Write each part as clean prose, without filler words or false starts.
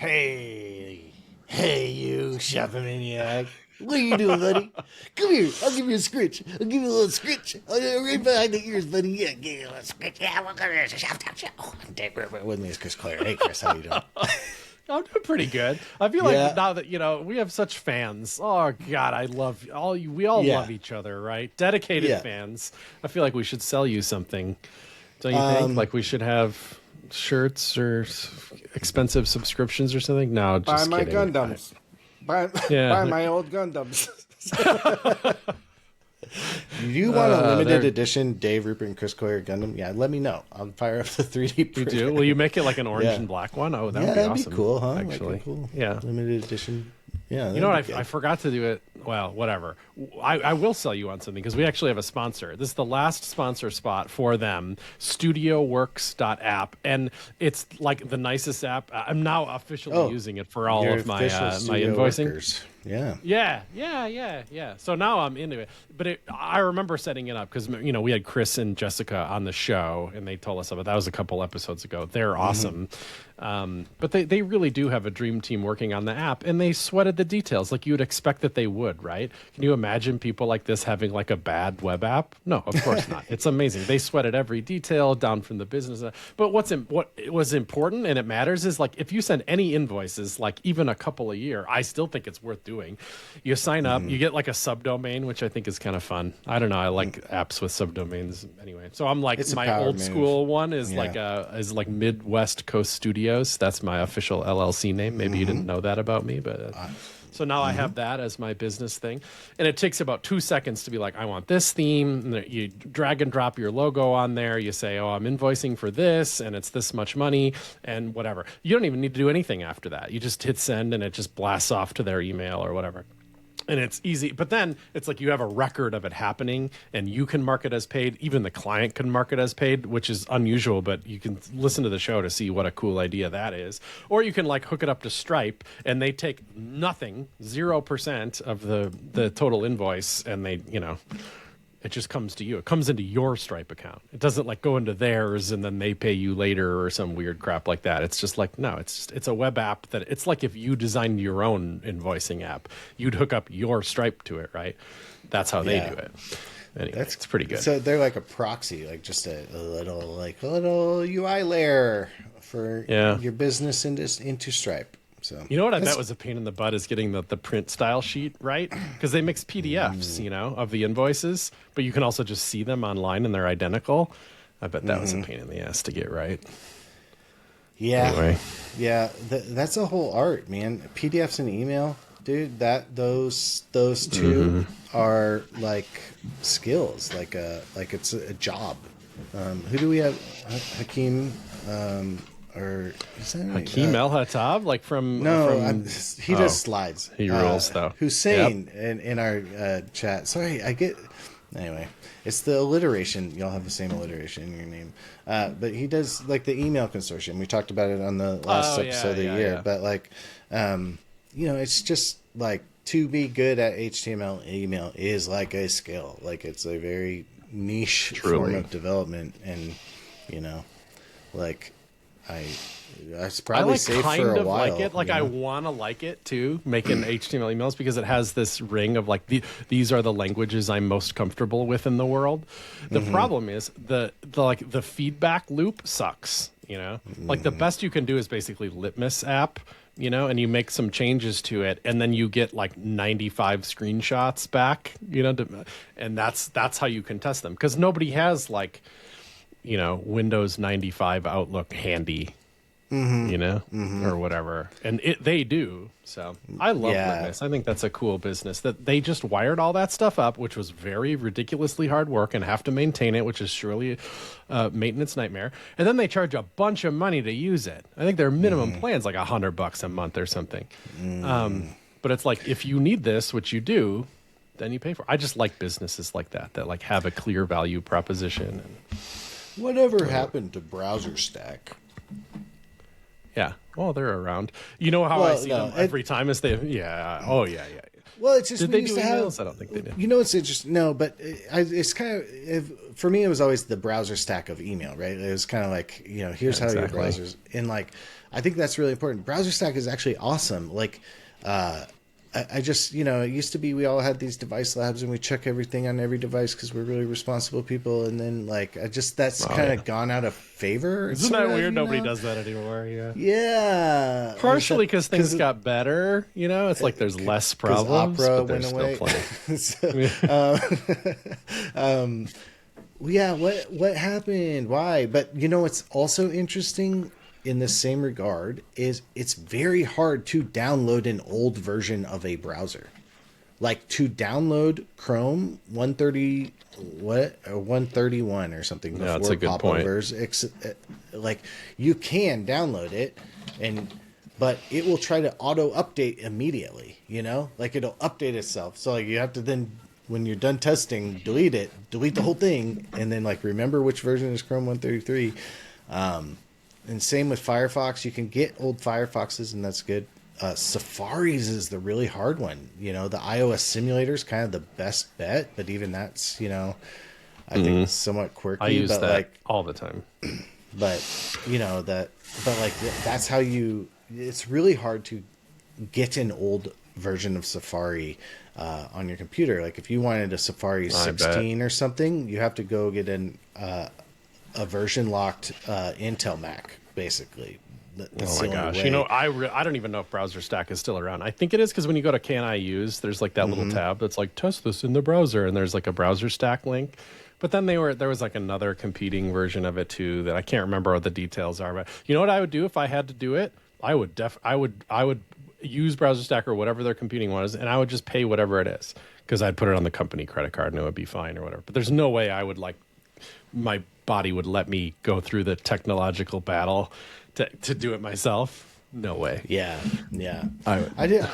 Hey, you shopping maniac. What are you doing, buddy? Come here. I'll give you a scritch. I'll give you a little scritch. Right behind the ears, buddy. Yeah, give you a little scritch. Yeah, welcome to the Shop Talk Show. I'm Dave Ripper. With me is Chris Clare. Hey, Chris, how you doing? I'm doing pretty good. I feel like now that, we have such fans. Oh, God, I love all you. We all love each other, right? Dedicated fans. I feel like we should sell you something. Don't you think? Like we should have shirts or expensive subscriptions or something? No, just buy my kidding. Gundams. Buy my old Gundams. You want a limited edition Dave Rupert and Chris Coyer Gundam? Yeah, let me know. I'll fire up the 3D printer. You do? Will you make it like an orange and black one? Oh, that would be that'd awesome. be cool, huh? Actually, like cool. Yeah, limited edition. Yeah, you know what? I forgot to do it. Well, whatever. I will sell you on something because we actually have a sponsor. This is the last sponsor spot for them, Studioworks.app, and it's like the nicest app. I'm now officially using it for all of my invoicing. Workers. Yeah. Yeah. So now I'm into it. But I remember setting it up because, we had Chris and Jessica on the show, and they told us about it. That was a couple episodes ago. They're awesome. But they really do have a dream team working on the app, and they sweated the details like you would expect that they would, right? Can you imagine people like this having like a bad web app? No, of course not. It's amazing. They sweated every detail down from the business. But what was important and it matters is like if you send any invoices, like even a couple a year, I still think it's worth doing. You sign up, you get like a subdomain, which I think is kind of fun. I don't know. I like apps with subdomains anyway. So I'm like, my old school one is like Midwest Coast Studios. That's my official LLC name. Maybe you didn't know that about me, but so now I have that as my business thing. And it takes about 2 seconds to be like, I want this theme. And you drag and drop your logo on there. You say, I'm invoicing for this, and it's this much money, and whatever. You don't even need to do anything after that. You just hit send, and it just blasts off to their email or whatever. And it's easy, but then it's like you have a record of it happening, and you can mark it as paid. Even the client can mark it as paid, which is unusual, but you can listen to the show to see what a cool idea that is. Or you can like hook it up to Stripe, and they take nothing, 0% of the total invoice, and they, it just comes to you. It comes into your Stripe account. It doesn't like go into theirs and then they pay you later or some weird crap like that. It's just like, no, it's a web app that it's like if you designed your own invoicing app, you'd hook up your Stripe to it, right? That's how they do it. Anyway, it's pretty good. So they're like a proxy, like just a little UI layer for your business into Stripe. So, you know what I bet was a pain in the butt is getting the print style sheet right, because they mix PDFs, of the invoices, but you can also just see them online and they're identical. I bet that was a pain in the ass to get right. Yeah, anyway. That's a whole art, man. PDFs and email, dude. Those two are like skills, like it's a job. Who do we have? Hakeem. Or is that Hakeem El Hatab, like from he does slides. He rules though. Hussein in our chat. Sorry, anyway. It's the alliteration. Y'all have the same alliteration in your name. But he does like the email consortium. We talked about it on the last episode of the year. Yeah. But like, it's just like to be good at HTML email is like a skill. Like it's a very niche form of development, and like. I probably safe for a while. Like it. Like I want to like it too, making HTML emails because it has this ring of like these are the languages I'm most comfortable with in the world. The problem is the feedback loop sucks. Like the best you can do is basically Litmus app. And you make some changes to it, and then you get like 95 screenshots back. And that's how you can test them because nobody has like. Windows 95 Outlook handy, or whatever. And they do. So I love Litmus. I think that's a cool business that they just wired all that stuff up, which was very ridiculously hard work and have to maintain it, which is surely a maintenance nightmare. And then they charge a bunch of money to use it. I think their minimum plan's like $100 a month or something. But it's like, if you need this, which you do, then you pay for it. I just like businesses like that like have a clear value proposition. And whatever happened to Browser Stack? Yeah. Well, they're around. You know how I see them every time as they. Yeah. Oh, yeah. Well, it's just Did we they used do to have. emails? I don't think they did. You know, it's interesting. No, but it's kind of for me. It was always the browser stack of email, right? It was kind of like, you know, here's how your browsers, and like I think that's really important. Browser stack is actually awesome. Like, I just, you know, it used to be we all had these device labs and we check everything on every device because we're really responsible people. And then, like, that's kind of gone out of favor. Isn't that weird? Nobody does that anymore. Yeah. Yeah. Partially because things got better. You know, it's like there's less problems. Opera but went away. Yeah. What happened? Why? But you know, what's also interesting in the same regard is it's very hard to download an old version of a browser. Like to download Chrome 130 or 131 or something before that's a good popovers. Like you can download it but it will try to auto update immediately, you know? Like it'll update itself. So like you have to then, when you're done testing, delete the whole thing, and then like remember which version is Chrome 133. And same with Firefox. You can get old Firefoxes, and that's good. Safaris is the really hard one. You know, the iOS simulator is kind of the best bet, but even that's, you know, I think it's somewhat quirky. I use but that like all the time. But you know that's how you. It's really hard to get an old version of Safari on your computer. Like if you wanted a Safari 16 or something, you have to go get a version locked Intel Mac, basically. That's oh my gosh! You know, I don't even know if Browser Stack is still around. I think it is because when you go to Can I Use, there's like that little tab that's like test this in the browser, and there's like a Browser Stack link. But then there was like another competing version of it too that I can't remember what the details are. But you know what I would do if I had to do it? I would use Browser Stack or whatever their competing one is, and I would just pay whatever it is because I'd put it on the company credit card and it would be fine or whatever. But there's no way I would my body would let me go through the technological battle to do it myself. No way. Yeah. I did.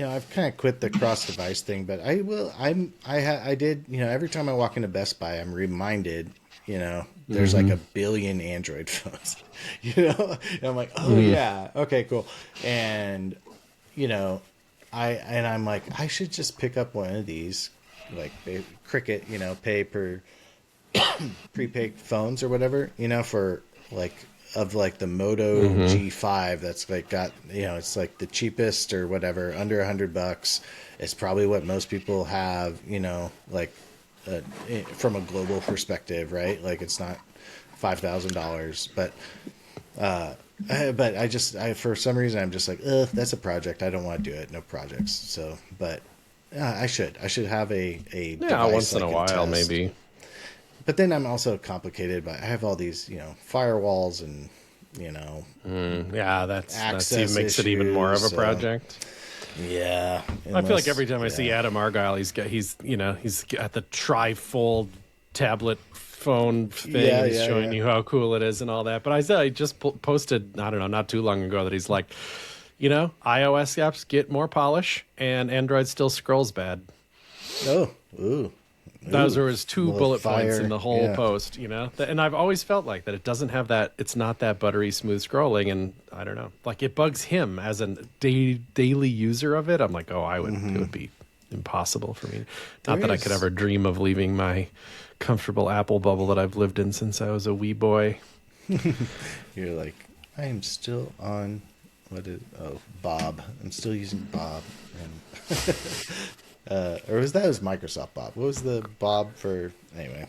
I've kind of quit the cross-device thing, but I will. I did. You know, every time I walk into Best Buy, I'm reminded. You know, there's like a billion Android phones. You know, and I'm like, oh yeah, okay, cool. And you know, I'm like, I should just pick up one of these, like Cricket. You know, pay per prepaid phones or whatever. You know, for like. Of like the Moto G5 that's like got, you know, it's like the cheapest or whatever, under $100. It's probably what most people have, you know, like from a global perspective, right? Like it's not $5,000, but I for some reason I'm just like, that's a project. I don't want to do it. No projects. So, but I should have a device once in a while maybe. But then I'm also complicated by I have all these, you know, firewalls and, you know, that makes it even more of a project. Yeah, I feel like every time I see Adam Argyle, he's got the trifold tablet phone thing. He's showing you how cool it is and all that. But I just posted, I don't know, not too long ago that he's like, you know, iOS apps get more polish and Android still scrolls bad. Oh, ooh. Those are his two bullet points in the whole post, you know? And I've always felt like that it doesn't have that, it's not that buttery smooth scrolling. And I don't know, like it bugs him as a daily user of it. I'm like, it would be impossible for me. Not that I could ever dream of leaving my comfortable Apple bubble that I've lived in since I was a wee boy. You're like, I am still on, Bob. I'm still using Bob. And or was Microsoft Bob? What was the Bob for? Anyway,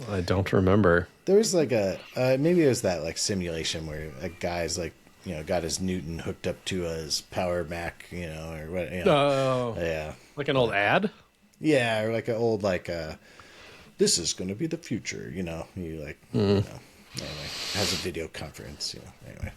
I don't remember. There was like maybe it was that like simulation where a guy's like, you know, got his Newton hooked up to his Power Mac, you know, or what? You know. Oh, yeah, like an old ad. Yeah, or like an old this is going to be the future, you know. You like, you know, anyway, has a video conference, you know. Anyway.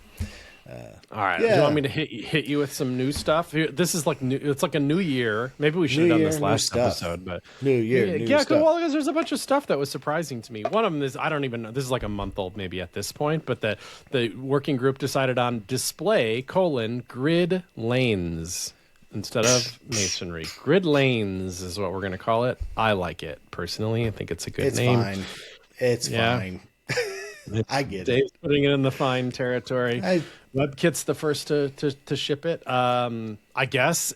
All right. Yeah. Do you want me to hit you with some new stuff? This is like new. It's like a new year. Maybe we should have done this last episode, but new year. Yeah. Well, because there's a bunch of stuff that was surprising to me. One of them is I don't even know. This is like a month old maybe at this point, but the working group decided on display grid lanes instead of masonry. Grid lanes is what we're going to call it. I like it personally. I think it's a good name. It's fine. I get Dave's putting it in the fine territory. WebKit's the first to ship it. I guess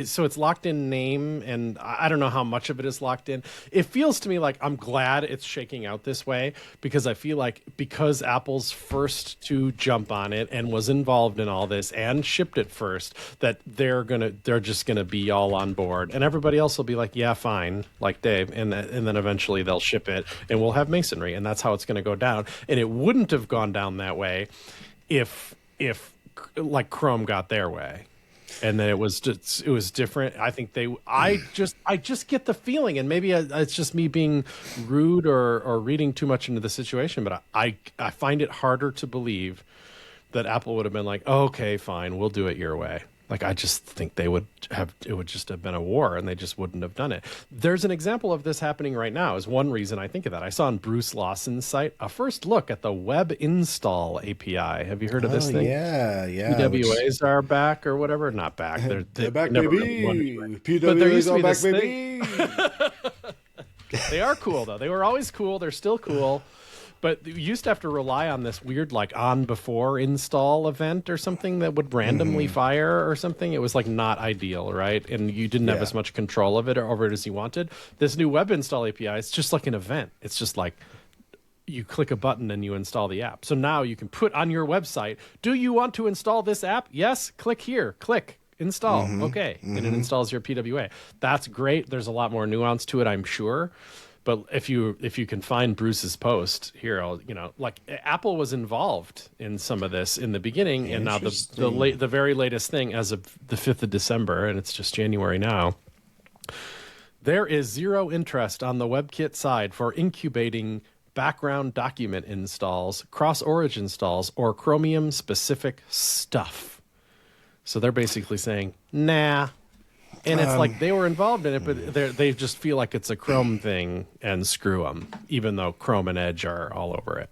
so it's locked in name, and I don't know how much of it is locked in. It feels to me like I'm glad it's shaking out this way, because I feel like because Apple's first to jump on it and was involved in all this and shipped it first, that they're just gonna be all on board, and everybody else will be like, yeah, fine, like Dave, and then eventually they'll ship it, and we'll have masonry, and that's how it's gonna go down. And it wouldn't have gone down that way if like Chrome got their way, and then it was different. I think I just get the feeling, and maybe it's just me being rude or reading too much into the situation, but I find it harder to believe that Apple would have been like, oh, okay, fine, we'll do it your way. Like, I just think it would just have been a war, and they just wouldn't have done it. There's an example of this happening right now, is one reason I think of that. I saw on Bruce Lawson's site a first look at the web install API. Have you heard of this thing? Yeah. PWAs are back, or whatever. Not back. They're back, never baby. really PWAs are back, baby. They are cool, though. They were always cool. They're still cool. But you used to have to rely on this weird, like, on before install event or something that would randomly fire or something. It was, like, not ideal, right? And you didn't have as much control of it or over it as you wanted. This new web install API, it's just like an event. It's just like you click a button and you install the app. So now you can put on your website, do you want to install this app? Yes, click here, click. Install. Okay. And it installs your PWA. That's great. There's a lot more nuance to it, I'm sure. But if you can find Bruce's post here, like Apple was involved in some of this in the beginning, and now the very latest thing as of the 5th of December, and it's just January now. There is zero interest on the WebKit side for incubating background document installs, cross-origin installs, or Chromium-specific stuff. So they're basically saying, nah. And it's like they were involved in it, but they just feel like it's a Chrome thing, and screw them, even though Chrome and Edge are all over it.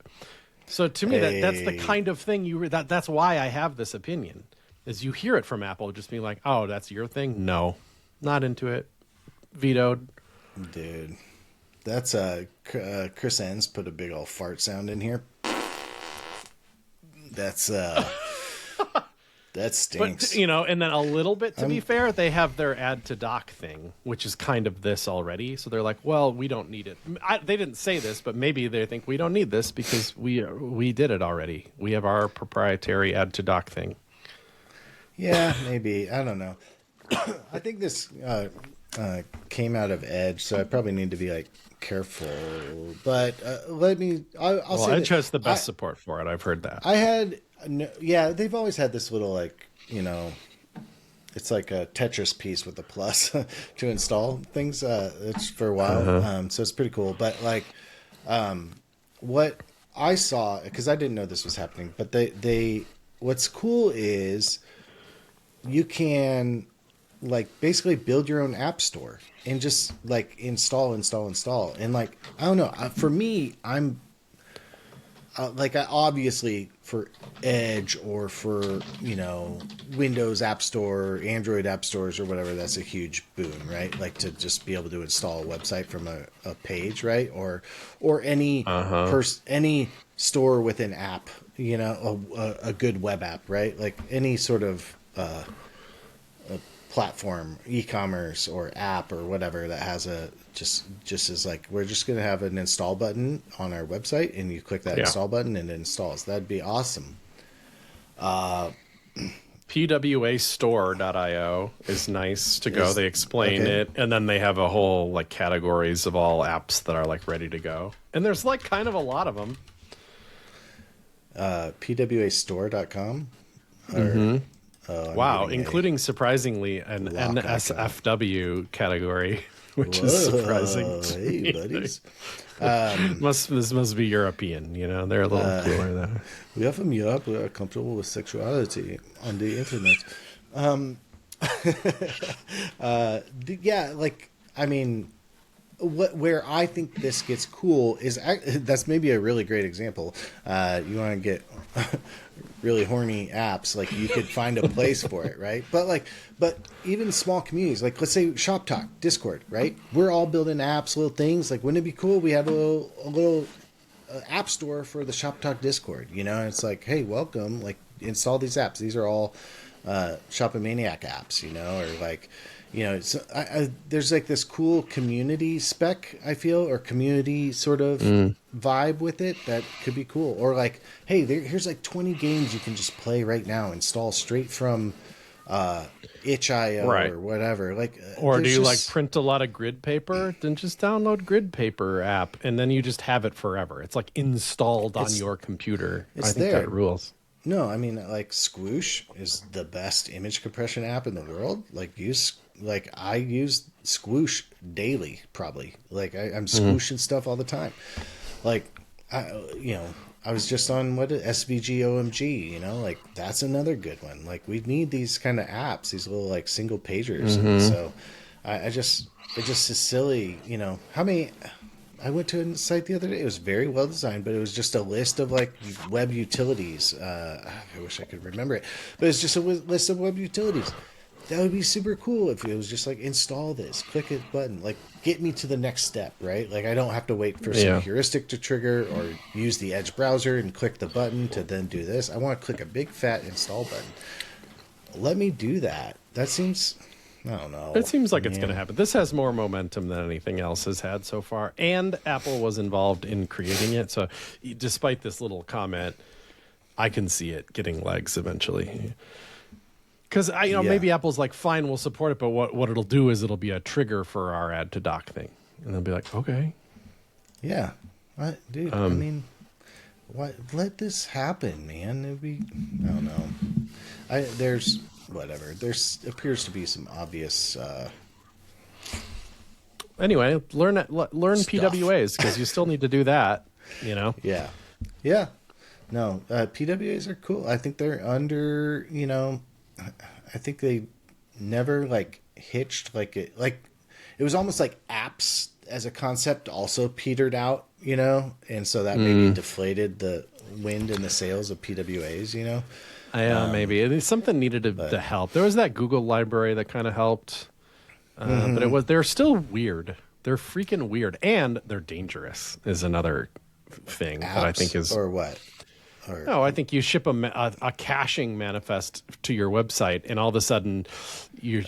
So to me, that's the kind of thing that's why I have this opinion, is you hear it from Apple just being like, oh, that's your thing? No, not into it. Vetoed. Dude, that's Chris Enns put a big old fart sound in here. That's that stinks. But, and then a little bit, to be fair, they have their add to doc thing, which is kind of this already. So they're like, well, we don't need it. They didn't say this, but maybe they think we don't need this because we did it already. We have our proprietary add to doc thing. Yeah, maybe. I don't know. I think this came out of Edge, so I probably need to be like careful. But I'll say Edge has the best support for it. I've heard that. They've always had this little, like, it's like a Tetris piece with a plus to install things. It's for a while, so it's pretty cool. But like, what I saw, because I didn't know this was happening, but what's cool is you can like basically build your own app store and just like install, and like I don't know. For me, I'm. I obviously for Edge or for, Windows App Store, Android App Stores or whatever, that's a huge boon, right? Like to just be able to install a website from a page, right? Or any any store with an app, a good web app, right? Like any sort of a platform, e-commerce or app or whatever that has a just is like, we're just going to have an install button on our website, and you click that install button and it installs. That'd be awesome. PWAstore.io is nice to go. They explain it, and then they have a whole like categories of all apps that are like ready to go. And there's like kind of a lot of them. PWAstore.com. Wow, including surprisingly an NSFW category, which is surprising. Hey, buddies. This must be European, they're a little cooler there. We are from Europe. We are comfortable with sexuality on the internet. Where I think this gets cool is that's maybe a really great example. You want to get really horny apps, like you could find a place for it, right? But even small communities, like let's say Shop Talk, Discord, right? We're all building apps, little things. Like, wouldn't it be cool? We have a little app store for the Shop Talk Discord, and it's like, hey, welcome. Like, install these apps. These are all Shopomaniac apps, you know, or like, you know, it's, there's like this cool community spec, I feel, or community sort of vibe with it that could be cool. Or like, hey, here's like 20 games you can just play right now, install straight from itch.io or whatever. Like, or do you like print a lot of grid paper? Then just download grid paper app, and then you just have it forever. It's like installed on your computer. I think that rules. No, I mean, like, Squoosh is the best image compression app in the world. I use Squoosh daily, probably. Like, I'm squooshing stuff all the time. Like, I was just on SVG OMG, you know, like, that's another good one. Like, we need these kind of apps, these little, like, single pagers. And so it just is silly, you know. I went to a site the other day. It was very well designed, but it was just a list of like web utilities. I wish I could remember it, but it's just a list of web utilities. That would be super cool if it was just like install this, click a button, like get me to the next step, right? Like I don't have to wait for some heuristic to trigger or use the Edge browser and click the button to then do this. I want to click a big fat install button. Let me do that. That seems... I don't know. It seems like it's going to happen. This has more momentum than anything else has had so far. And Apple was involved in creating it. So despite this little comment, I can see it getting legs eventually. Because maybe Apple's like, fine, we'll support it. But what it'll do is it'll be a trigger for our add to dock thing. And they'll be like, okay. Yeah. Dude, I mean, let this happen, man. It'd be, I don't know. There's... whatever. There's appears to be some obvious. Anyway, learn PWAs because you still need to do that. You know. Yeah. No, PWAs are cool. I think they're under. You know, I think they never like hitched like it. Like it was almost like apps as a concept also petered out. You know, and so that maybe deflated the wind in the sails of PWAs. You know. Yeah, maybe something needed to help. There was that Google library that kind of helped, but they're still weird. They're freaking weird, and they're dangerous. Is another thing apps, that I think is or what? No, I think you ship a caching manifest to your website, and all of a sudden, you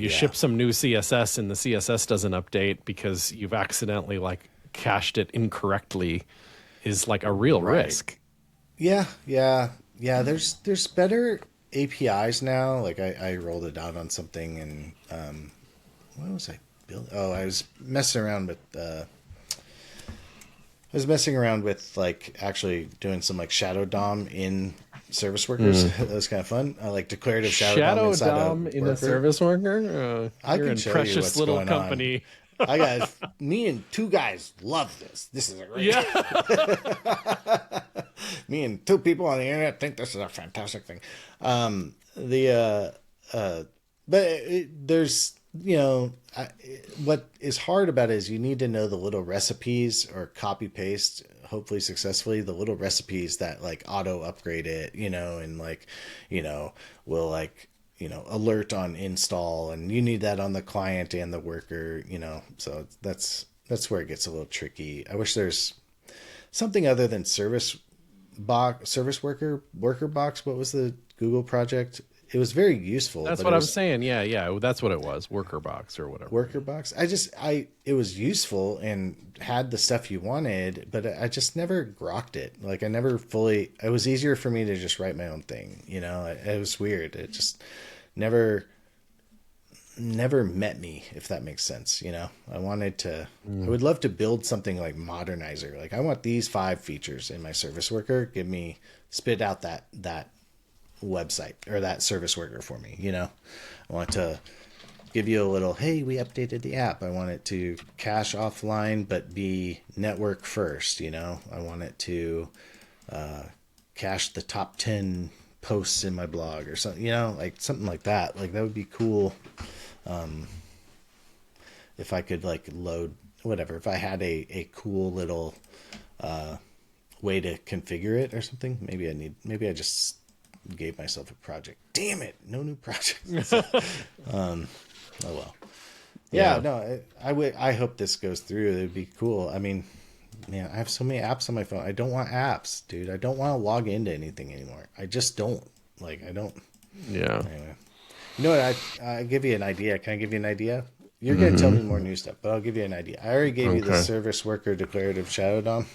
ship some new CSS, and the CSS doesn't update because you've accidentally like cached it incorrectly. Is like a real risk. Yeah. There's better APIs now. Like I rolled it out on something, and what was I building? Oh, I was messing around with like actually doing some like shadow DOM in service workers. That was kind of fun. I like declarative shadow DOM in a service worker. I You're can in show precious you what's little going company. On. Me and two guys love this. This is a great. Yeah. Me and two people on the internet think this is a fantastic thing. There's, what is hard about it is you need to know the little recipes or copy paste, hopefully successfully, the little recipes that like auto upgrade it, and like, will like, alert on install, and you need that on the client and the worker, so that's where it gets a little tricky. I wish there's something other than service worker box. What was the Google project? It was very useful. That's what I'm saying. Yeah. That's what it was. Worker box or whatever. Worker box. It was useful and had the stuff you wanted, but I just never grokked it. Like I never fully, it was easier for me to just write my own thing. It was weird. It just never met me, if that makes sense. I wanted to, I would love to build something like Modernizer. Like I want these 5 features in my service worker. Spit out that website or that service worker for me. I want to give you a little, hey, we updated the app. I want it to cache offline, but be network first. I want it to cache the top 10 posts in my blog or something, like something like that. Like that would be cool. If I could like load whatever, if I had a cool little way to configure it or something, maybe I just gave myself a project. Damn it, no new projects. Oh well. Yeah, no, I hope this goes through. It'd be cool. I mean, man, I have so many apps on my phone. I don't want apps, dude. I don't want to log into anything anymore. I just don't. Like I don't. Yeah. Anyway, you know what? I give you an idea. Can I give you an idea? You're going to tell me more new stuff, but I'll give you an idea. I already gave you the service worker declarative shadow DOM.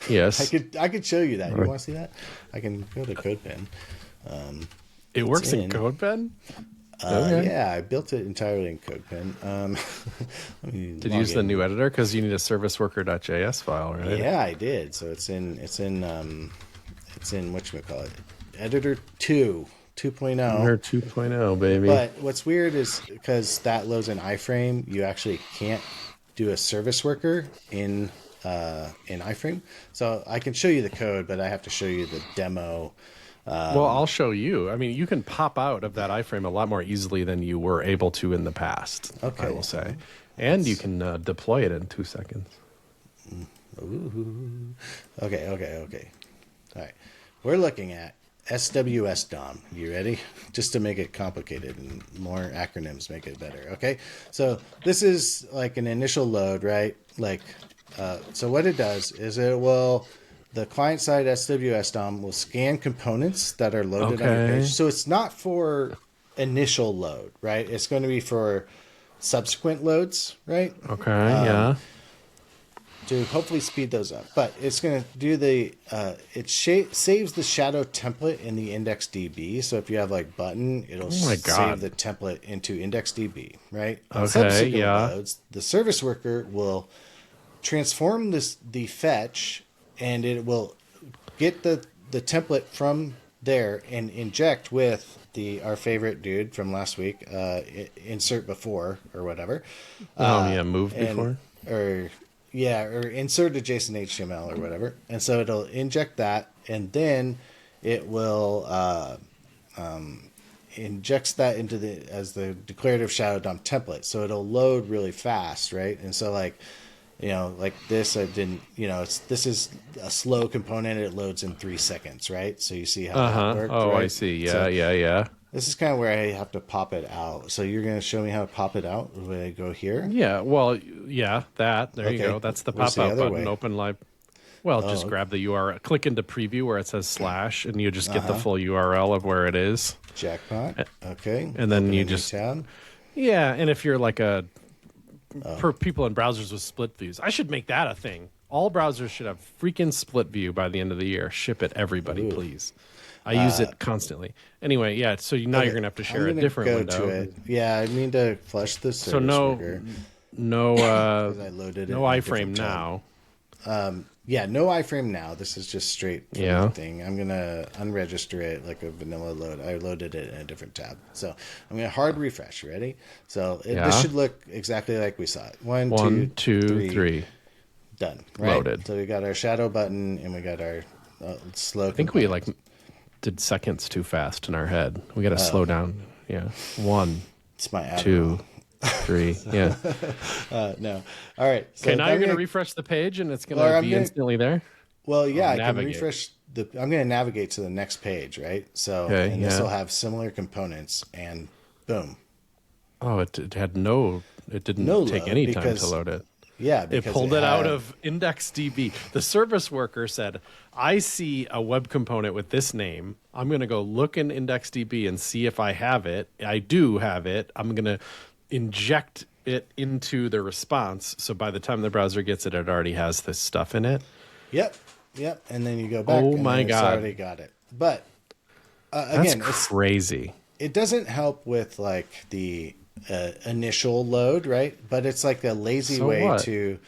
Yes. I could show you that. You want to see that? I can go to CodePen. It works in CodePen? Yeah, I built it entirely in CodePen. Did you use the new editor? Because you need a service worker.js file, right? Yeah, I did. So it's in whatchamacallit, editor 2. 2.0. Or 2.0, baby. But what's weird is because that loads an iframe, you actually can't do a service worker in iframe. So I can show you the code, but I have to show you the demo. Well, I'll show you. I mean, you can pop out of that iframe a lot more easily than you were able to in the past, I will say. And you can deploy it in 2 seconds. Ooh. Okay. All right. We're looking at SWS DOM. You ready? Just to make it complicated and more acronyms make it better. Okay. So this is like an initial load, right? Like, so what it does is the client side SWS DOM will scan components that are loaded on your page. So it's not for initial load, right? It's going to be for subsequent loads, right? Okay. Yeah. To hopefully speed those up, but it's going to do saves the shadow template in the index.db. So if you have like button, it'll save the template into index.db, right? On subsequent loads, the service worker will transform the fetch, and it will get the template from there and inject with our favorite dude from last week, insert before or whatever. Move before or insert adjacent HTML or whatever. And so it'll inject that, and then it will injects that into as the declarative shadow DOM template. So it'll load really fast, right? And so like this, this is a slow component. It loads in 3 seconds, right? So you see how that worked, Oh, right? I see. Yeah. This is kind of where I have to pop it out. So you're going to show me how to pop it out when I go here? Yeah, well, yeah, that. There you go. That's the pop-out button. Way? Open live. Well, just grab the URL. Click into preview where it says / and you just get the full URL of where it is. Jackpot. Okay. And then you just... tab. Yeah, and if you're like for people in browsers with split views, I should make that a thing. All browsers should have freaking split view by the end of the year. Ship it, everybody, please. I use it constantly. Anyway, yeah. So now you're gonna have to share a different window. To it. Yeah, I mean to flush the service worker. No I loaded no iframe now. Yeah, no iframe now. This is just straight from the thing. I'm gonna unregister it like a vanilla load. I loaded it in a different tab. So I'm gonna hard refresh. Ready? So this should look exactly like we saw it. One, two, three. Done. Right? Loaded. So we got our shadow button and we got our slow. I think we did seconds too fast in our head. We got to slow down. Yeah. 1, it's my 2, 3. Yeah. No. All right. So okay. Now you're going to refresh the page, and it's going to be instantly there. Well, yeah. I can refresh I'm going to navigate to the next page, right? So, this will have similar components, and boom. Oh, it didn't take any time to load it. Yeah, it pulled it out of index.db. The service worker said, I see a web component with this name. I'm going to go look in index.db and see if I have it. I do have it. I'm going to inject it into the response. So by the time the browser gets it, it already has this stuff in it. Yep. And then you go back. Oh, my God. It's already got it. But again, that's crazy. It doesn't help with like the initial load, right? But it's like a lazy way to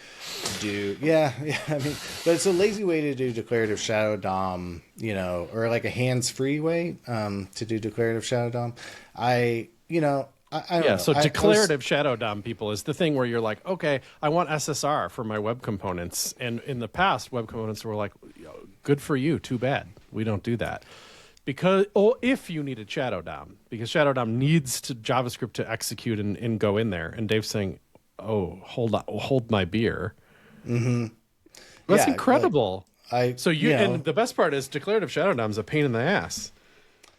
do I mean, but it's a lazy way to do declarative shadow DOM, or like a hands-free way to do declarative shadow DOM. I don't know. So declarative shadow DOM, people, is the thing where you're like, okay, I want SSR for my web components, and in the past web components were like, good for you, too bad, we don't do that. Because, if you needed Shadow DOM, because Shadow DOM needs JavaScript to execute and go in there. And Dave's saying, hold my beer. Mm-hmm. That's incredible. And the best part is declarative Shadow DOM is a pain in the ass.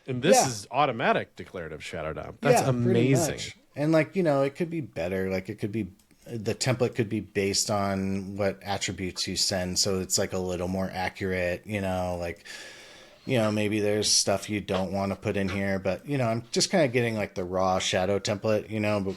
And this is automatic declarative Shadow DOM. That's amazing. And it could be better. Like it could be, the template could be based on what attributes you send. So it's like a little more accurate, maybe there's stuff you don't want to put in here, but, I'm just kind of getting like the raw shadow template,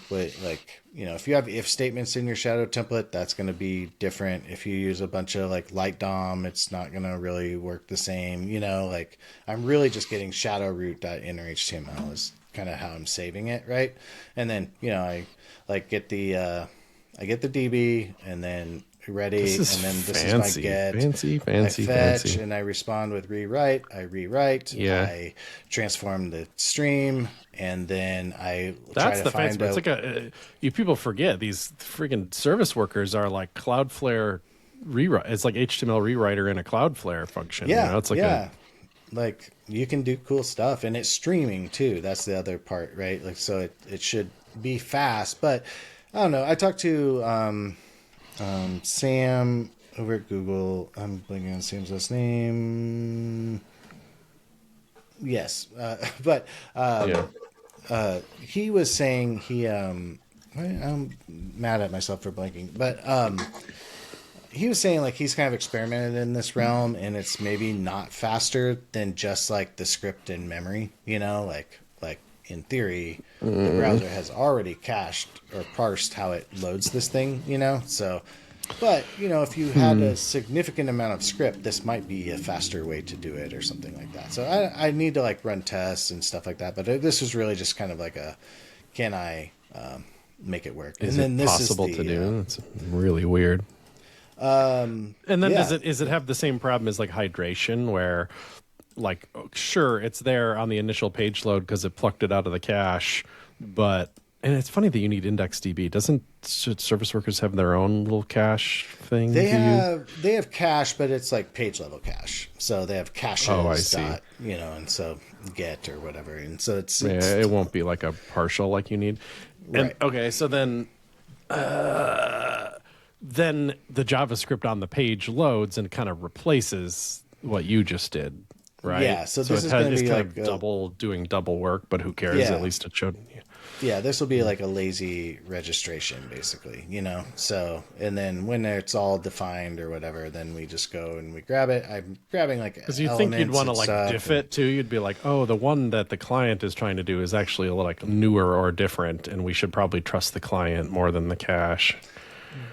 but like, if you have if statements in your shadow template, that's going to be different. If you use a bunch of like light DOM, it's not going to really work the same, like I'm really just getting shadow root.innerHTML is kind of how I'm saving it. Right. And then, I like get the DB and then ready, and then this is my get. Fancy, I fetch and I respond with rewrite. I rewrite. Yeah. I transform the stream, and then I That's try to the find fancy. It's like you people forget these freaking service workers are like Cloudflare rewrite. It's like HTML rewriter in a Cloudflare function. Yeah, it's like like you can do cool stuff, and it's streaming too. That's the other part, right? Like so, it should be fast, but I don't know. I talked to Sam over at Google. I'm blanking on Sam's last name. Yes, but he was saying I'm mad at myself for blanking, but he was saying like he's kind of experimented in this realm, and it's maybe not faster than just like the script in memory. Like in theory, the browser has already cached or parsed how it loads this thing. So. But, if you had a significant amount of script, this might be a faster way to do it or something like that. So I need to like run tests and stuff like that. But this was really just kind of like can I make it work? Is and then it this possible is the, to do? It's really weird. And then does it have the same problem as like hydration where like, sure, it's there on the initial page load because it plucked it out of the cache, but... And it's funny that you need IndexedDB. Doesn't service workers have their own little cache thing? They have cache, but it's like page level cache. So they have caches. Oh, I see. And so get or whatever, and so it's it won't be like a partial like you need. Right. And, okay, so then the JavaScript on the page loads and kind of replaces what you just did, right? Yeah. So this is going to be like doing double work, but who cares? Yeah. At least it showed. Yeah, this will be like a lazy registration, basically, So, and then when it's all defined or whatever, then we just go and we grab it. I'm grabbing like because you think you'd want to like diff it too. You'd be like, oh, the one that the client is trying to do is actually like newer or different, and we should probably trust the client more than the cache.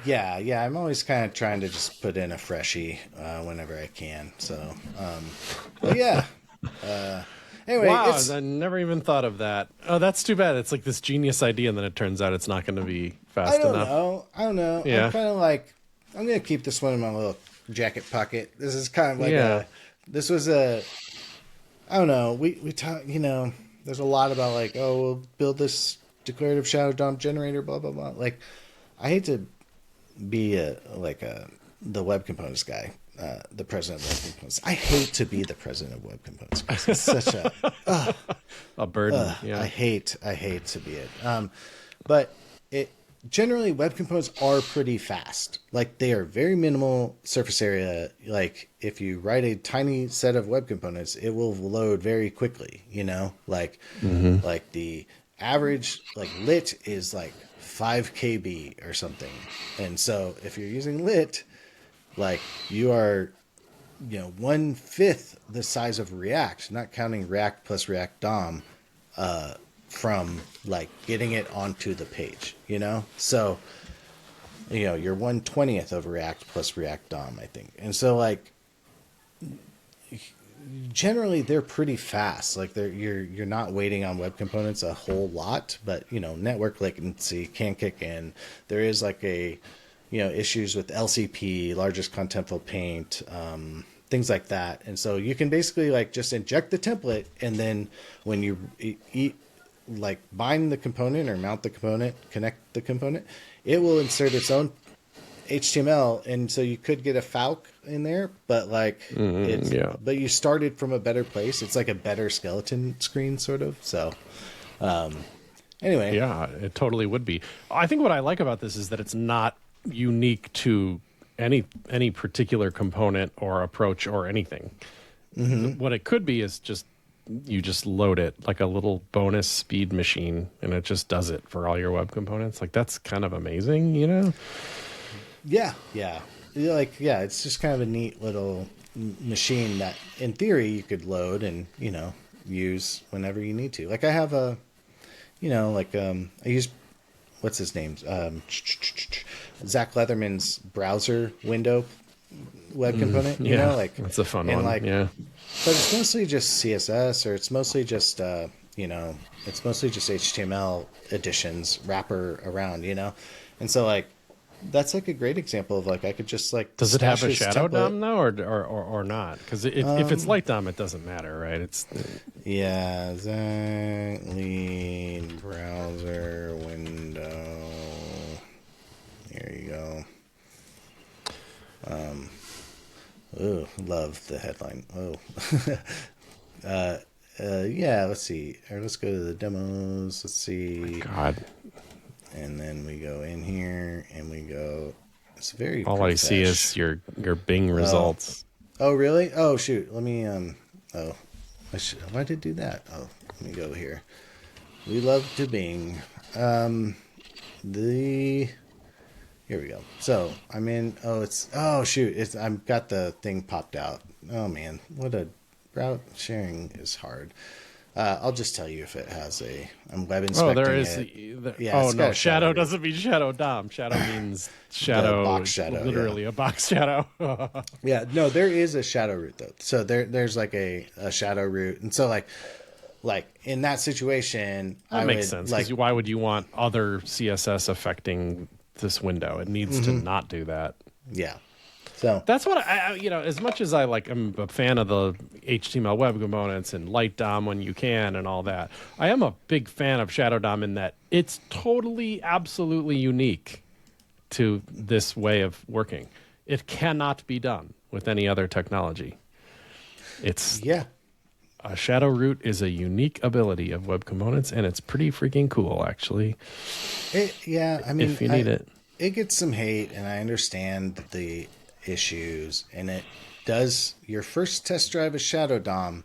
Yeah. I'm always kind of trying to just put in a freshie whenever I can. So, but yeah. Anyway, wow, I never even thought of that. Oh, that's too bad. It's like this genius idea, and then it turns out it's not going to be fast enough. I don't know. Yeah. I'm kind of like, I'm going to keep this one in my little jacket pocket. This is kind of like I don't know. We talk, there's a lot about like, oh, we'll build this declarative shadow DOM generator, blah, blah, blah. Like, I hate to be the web components guy. The president of web components. I hate to be the president of web components. It's such a burden. Yeah. I hate to be it. But it generally web components are pretty fast. Like they are very minimal surface area. Like if you write a tiny set of web components, it will load very quickly. Like the average like lit is like 5 KB or something. And so if you're using lit, like you are, 1/5 the size of React, not counting React plus React DOM, from like getting it onto the page, So, you're 1/20th of React plus React DOM, I think. And so like, generally they're pretty fast. Like you're not waiting on web components a whole lot, but network latency can kick in. There is like issues with LCP, largest contentful paint, things like that. And so you can basically like just inject the template, and then when you like bind the component or mount the component, connect the component, it will insert its own HTML. And so you could get a Falc in there, but like but you started from a better place. It's like a better skeleton screen sort of. So anyway. Yeah, it totally would be. I think what I like about this is that it's not unique to any particular component or approach or anything. What it could be is just you just load it like a little bonus speed machine, and it just does it for all your web components. Like that's kind of amazing, Yeah. It's just kind of a neat little machine that in theory you could load and, use whenever you need to. Like I have I use, what's his name? Zach Leatherman's browser window web component, that's a fun one. But it's mostly just CSS, or it's mostly just, it's mostly just HTML additions wrapper around, and so like, that's like a great example of like, I could just like, does it have a shadow DOM though, or not? Because if it's light DOM, it doesn't matter, right? Zach lead browser window. Here you go. Ooh, love the headline. Let's see. Or let's go to the demos. Let's see. God. And then we go in here and we go. It's very. All I see is your Bing results. Oh really? Oh shoot. Let me why did it do that? Oh, let me go here. We love to Bing. Here we go. So I'm in. I've got the thing popped out. Oh man, route sharing is hard. I'll just tell you if it has I'm web inspecting. There is. No, shadow doesn't mean shadow DOM. Shadow means shadow. Box shadow. Literally a box shadow. Yeah. No, there is a shadow root though. So there's like a shadow root, and so like in that situation, that makes sense. Like, why would you want other CSS affecting this window? It needs to not do that. Yeah. So that's what as much as I'm a fan of the HTML web components and light DOM when you can and all that, I am a big fan of shadow DOM in that it's totally, absolutely unique to this way of working. It cannot be done with any other technology. A shadow root is a unique ability of web components, and it's pretty freaking cool, actually. If you need it. It gets some hate, and I understand the issues, and it does. Your first test drive of shadow DOM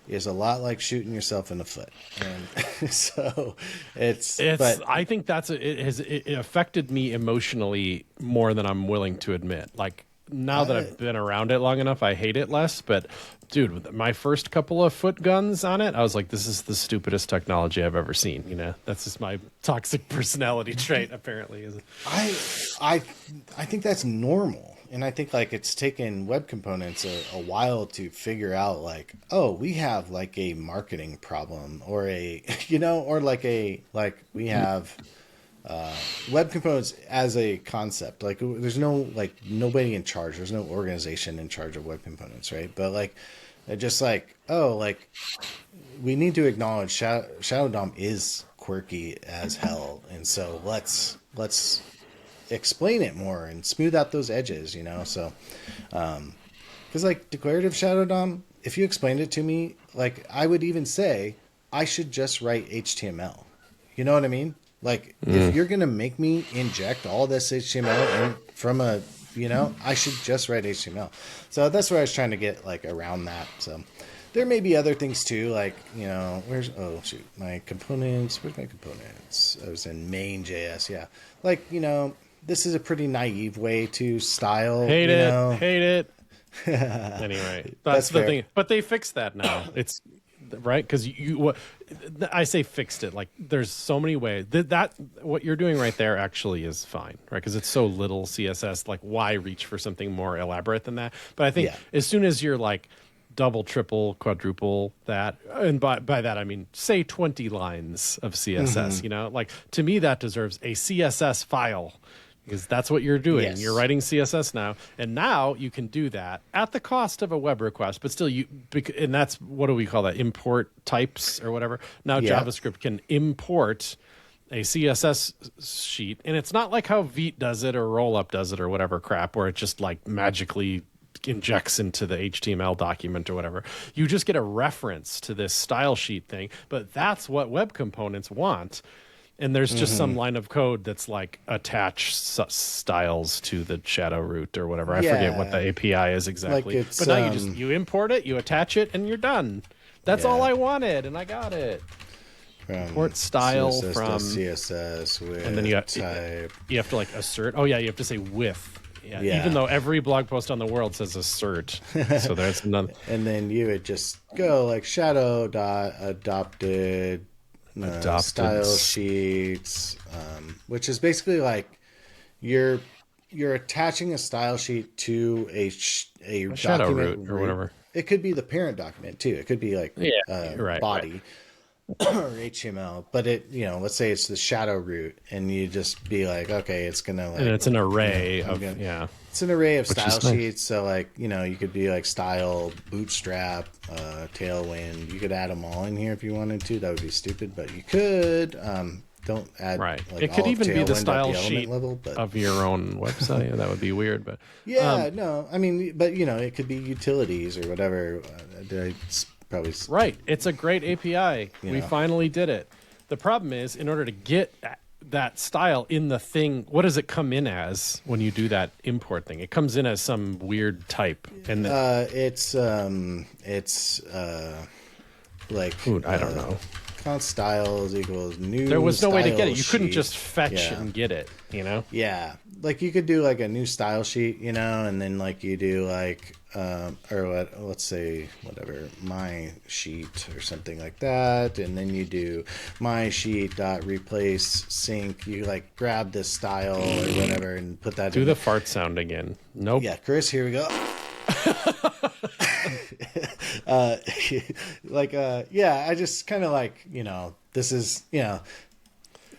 is a lot like shooting yourself in the foot, and so it's. But I think it affected me emotionally more than I'm willing to admit. Like now that I've been around it long enough, I hate it less. But dude, with my first couple of foot guns on it, I was like, this is the stupidest technology I've ever seen. That's just my toxic personality trait, apparently. I think that's normal. And I think like it's taken web components a while to figure out like, oh, we have like a marketing problem, or we have web components as a concept. Like there's no nobody in charge. There's no organization in charge of web components, right? But like just like, oh, like we need to acknowledge Shadow DOM is quirky as hell, and so let's explain it more and smooth out those edges, so because like declarative shadow DOM, if you explained it to me, like I would even say I should just write HTML. You know what I mean? Like if you're gonna make me inject all this HTML in from I should just write HTML. So that's where I was trying to get like around that. So there may be other things too, like where's my components? Where's my components? I was in main.js, yeah. Like this is a pretty naive way to style. Hate it. Anyway, that's the thing. But they fixed that now. It's right because I say fixed it. Like there's so many ways that what you're doing right there actually is fine, right? Because it's so little CSS. Like why reach for something more elaborate than that? But I think as soon as you're like double, triple, quadruple that, and by that I mean say 20 lines of CSS. Like to me that deserves a CSS file. Because that's what you're doing. Yes. You're writing CSS now, and now you can do that at the cost of a web request. But still, and that's what do we call that? Import types or whatever. Now JavaScript can import a CSS sheet, and it's not like how Vite does it or Rollup does it or whatever crap, where it just like magically injects into the HTML document or whatever. You just get a reference to this style sheet thing. But that's what web components want. And there's just some line of code that's like attach styles to the shadow root or whatever. I forget what the API is exactly. But now you import it, you attach it, and you're done. That's all I wanted, and I got it. Import style CSS from CSS with and then you have, type. You have to like assert. Oh yeah, you have to say with Yeah. Even though every blog post on the world says assert. So there's another. And then you would just go like shadow dot adopted style sheets, which is basically like you're attaching a style sheet to a shadow document root or whatever. It could be the parent document too. It could be like body. Right. Or HTML, but let's say it's the shadow root, and you just be like, okay, it's gonna like, and it's an array it's an array of style nice. sheets. So like, you could be like style, bootstrap, tailwind. You could add them all in here if you wanted to. That would be stupid, but you could. Don't add right. Like, it could even be the style sheet level, of your own website. That would be weird, but no, I mean, but it could be utilities or whatever. Probably right. It's a great API. We finally did it. The problem is, in order to get that style in the thing, what does it come in as when you do that import thing? It comes in as some weird type, and it's like I don't know. Const styles equals new. There was no way to get it. You couldn't sheet. just fetch and get it. Yeah, like you could do like a new style sheet, and then like you do like let's say whatever my sheet or something like that, and then you do my sheet dot replace sync. You like grab this style or whatever and put that. Do the fart sound again? Nope. Yeah, Chris, here we go. I just kind of like, this is,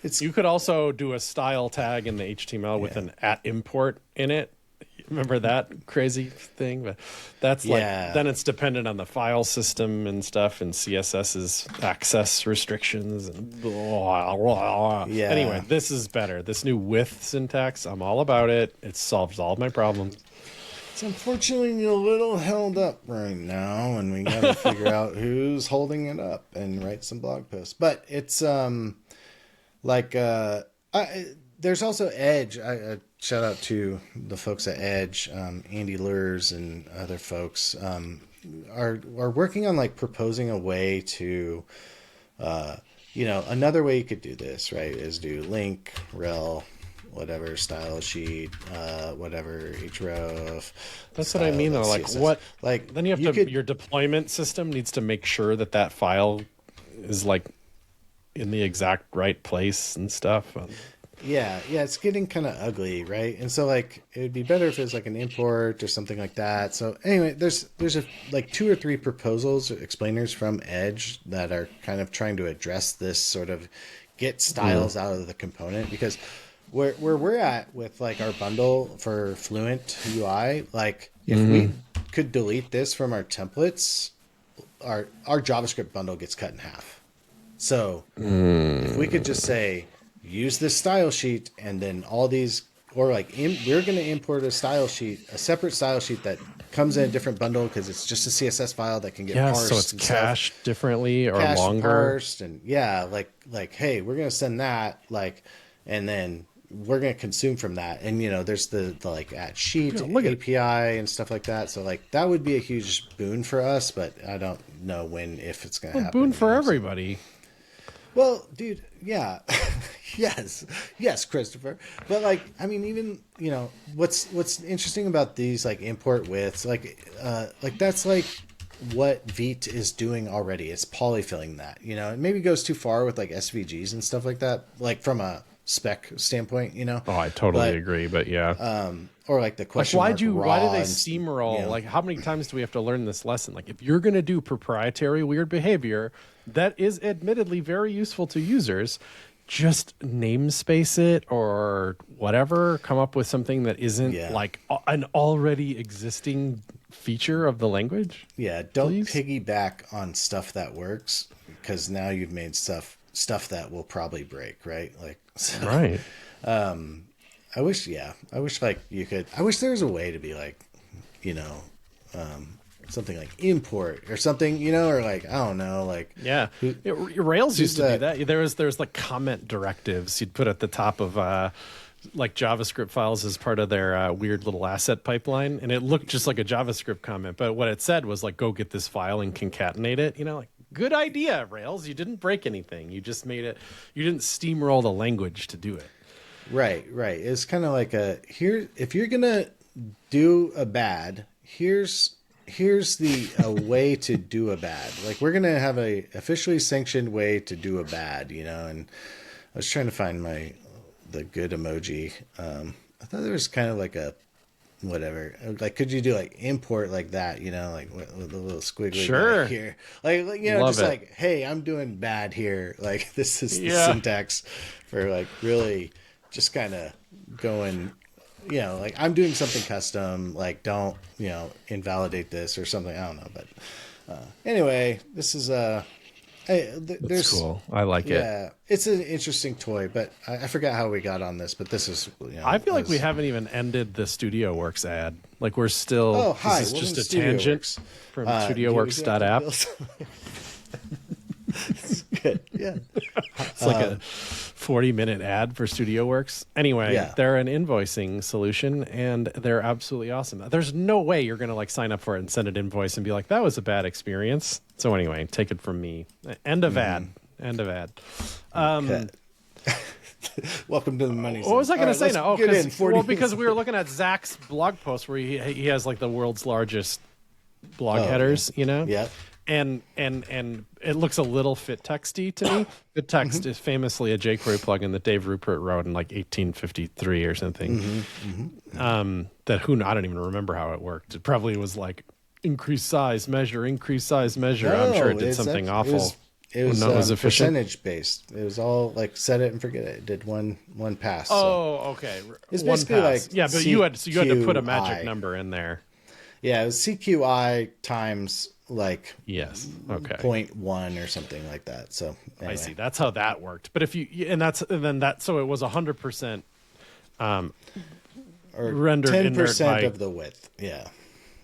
it's. You could also do a style tag in the HTML with an @import in it. Remember that crazy thing? But that's like, then it's dependent on the file system and stuff, and CSS's access restrictions and blah, blah. Yeah. Anyway, this is better. This new with syntax, I'm all about it. It solves all my problems. It's unfortunately a little held up right now, and we got to figure out who's holding it up and write some blog posts. But it's there's also Edge. Shout out to the folks at Edge, Andy Lurs and other folks are working on like proposing a way to, another way you could do this, right, is do link, rel, whatever style sheet, whatever href. That's what I mean, though. Like CSS. What? Like then you have to. Your deployment system needs to make sure that file is like in the exact right place and stuff. Yeah, it's getting kind of ugly, right? And so like it would be better if it was like an import or something like that. So anyway, there's like 2 or 3 proposals or explainers from Edge that are kind of trying to address this sort of get styles out of the component, because where we're at with like our bundle for Fluent UI, like if we could delete this from our templates, our JavaScript bundle gets cut in half. So if we could just say, use this style sheet, and then all these, or like we're going to import a separate style sheet that comes in a different bundle because it's just a CSS file that can get parsed. So it's cached differently or cached longer. Parsed and like, hey, we're going to send that, like, and then we're going to consume from that. And, there's the like at sheet API and stuff like that. So like that would be a huge boon for us, but I don't know if it's going to happen. Boon for everybody. Well, dude, yeah. yes, Christopher. But like, I mean, even, what's interesting about these like import widths, like that's like what Vite is doing already. It's polyfilling that, it maybe goes too far with like SVGs and stuff like that, like from a spec standpoint, Oh, I totally agree, but yeah. Or like the question, like why do they steamroll? Like, how many times do we have to learn this lesson? Like, if you're going to do proprietary weird behavior that is admittedly very useful to users, just namespace it or whatever, come up with something that isn't like an already existing feature of the language. Yeah, don't piggyback on stuff that works, because now you've made stuff that will probably break, right? Like, so, right. I wish like you could. I wish there was a way to be like, something like import or something, or like, I don't know, like Rails used to do that. There's like comment directives you'd put at the top of like JavaScript files as part of their weird little asset pipeline, and it looked just like a JavaScript comment, but what it said was like, go get this file and concatenate it. Like, good idea, Rails. You didn't break anything. You just made it. You didn't steamroll the language to do it. Right. It's kind of like if you're gonna do a bad, here's the a way to do a bad. Like we're gonna have a officially sanctioned way to do a bad, And I was trying to find the good emoji. I thought there was kind of like a whatever. Like, could you do like import like that? Like with a little squiggly Sure. here. Like Love just it. like, hey, I'm doing bad here. Like this is the syntax for like really just kind of going. Like I'm doing something custom. Like don't invalidate this or something. I don't know, but anyway, this is That's cool. I like it. Yeah, it's an interesting toy, but I forgot how we got on this. But this is, I feel like we haven't even ended the Studioworks ad. Like we're still. Oh, hi. This is Welcome just to a tangent Studioworks. from Studioworks.app. It's good. Yeah. It's like a 40-minute ad for Studioworks. Anyway, they're an invoicing solution, and they're absolutely awesome. There's no way you're going to like sign up for it and send an invoice and be like, that was a bad experience. So anyway, take it from me. End of ad. End of ad. Welcome to the money. What was I going to say now? Because we were minutes. looking at Zach's blog post where he has like the world's largest blog headers, Yeah. And it looks a little fit texty to me. Fit text is famously a jQuery plugin that Dave Rupert wrote in like 1853 or something. I don't even remember how it worked. It probably was like increase size measure. No, I'm sure it did something awful. It was efficient. percentage based. It was all like set it and forget it. It did one pass. Okay. It's One basically pass. like but you had to put a magic CQI. number in there. Yeah, it was CQI times like Yes. Okay. 0.1 or something like that. So anyway. I see. That's how that worked. But so it was 100% or rendered 10% of the width. Yeah.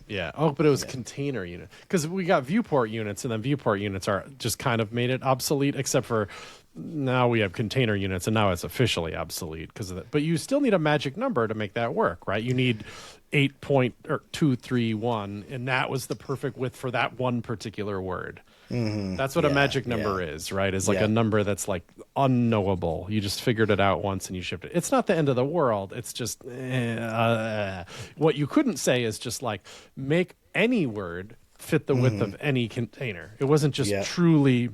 Yeah. Oh, but it was container unit because we got viewport units, and then viewport units are just kind of made it obsolete, except for now we have container units, and now it's officially obsolete because of that. But you still need a magic number to make that work, right? You need 8.231, and that was the perfect width for that one particular word. That's what a magic number is, right? Is like a number that's like unknowable. You just figured it out once and you shipped it. It's not the end of the world. It's just what you couldn't say is just like make any word fit the width of any container. It wasn't just truly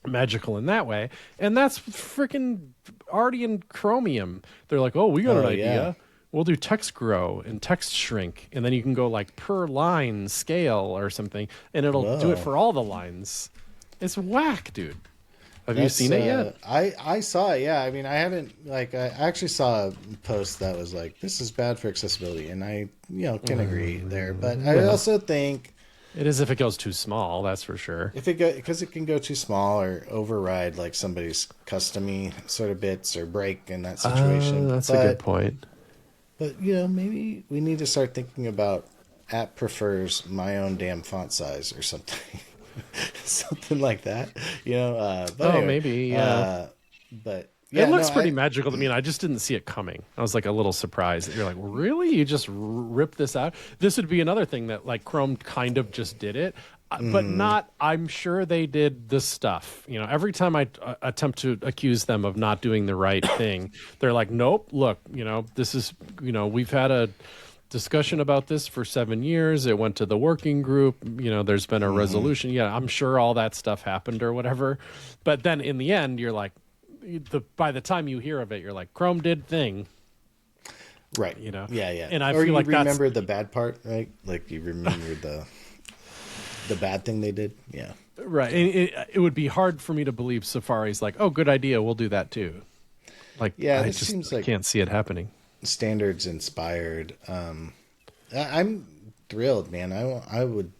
magical in that way. And that's freaking already in Chromium. They're like, oh, we got an idea. Yeah. We'll do text grow and text shrink, and then you can go like per line scale or something, and it'll do it for all the lines. It's whack, dude. Have you seen it yet? I saw it. Yeah, I mean, I haven't I actually saw a post that was like, "This is bad for accessibility," and I can agree there. But I also think it is if it goes too small. That's for sure. Because it can go too small or override like somebody's custom-y sort of bits or break in that situation. That's a good point. But, maybe we need to start thinking about app prefers my own damn font size or something. Something like that. But anyway, maybe, yeah. But it looks pretty magical to me, and I just didn't see it coming. I was like a little surprised that you're like, really? You just ripped this out? This would be another thing that like Chrome kind of just did it. But not, I'm sure they did the stuff. Every time I attempt to accuse them of not doing the right thing, they're like, nope, look, this is, we've had a discussion about this for 7 years. It went to the working group. There's been a resolution. Yeah, I'm sure all that stuff happened or whatever. But then in the end, you're like, by the time you hear of it, you're like, Chrome did thing. Right. Yeah. And I or feel like you remember the bad part, right? Like you remember the bad thing they did. Yeah. Right. And it would be hard for me to believe Safari's like, oh, good idea. We'll do that too. Like, yeah, I it seems like can't see it happening. Standards inspired. I'm thrilled, man. I would,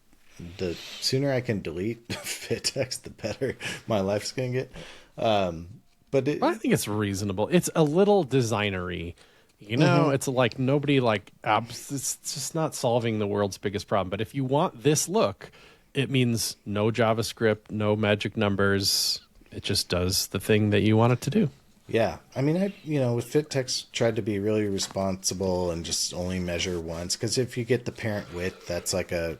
the sooner I can delete fit text, the better my life's gonna get. But I think it's reasonable. It's a little designery. It's like nobody it's just not solving the world's biggest problem. But if you want this look, it means no JavaScript, no magic numbers. It just does the thing that you want it to do. Yeah. I mean, with fit text tried to be really responsible and just only measure once. Because if you get the parent width, that's like a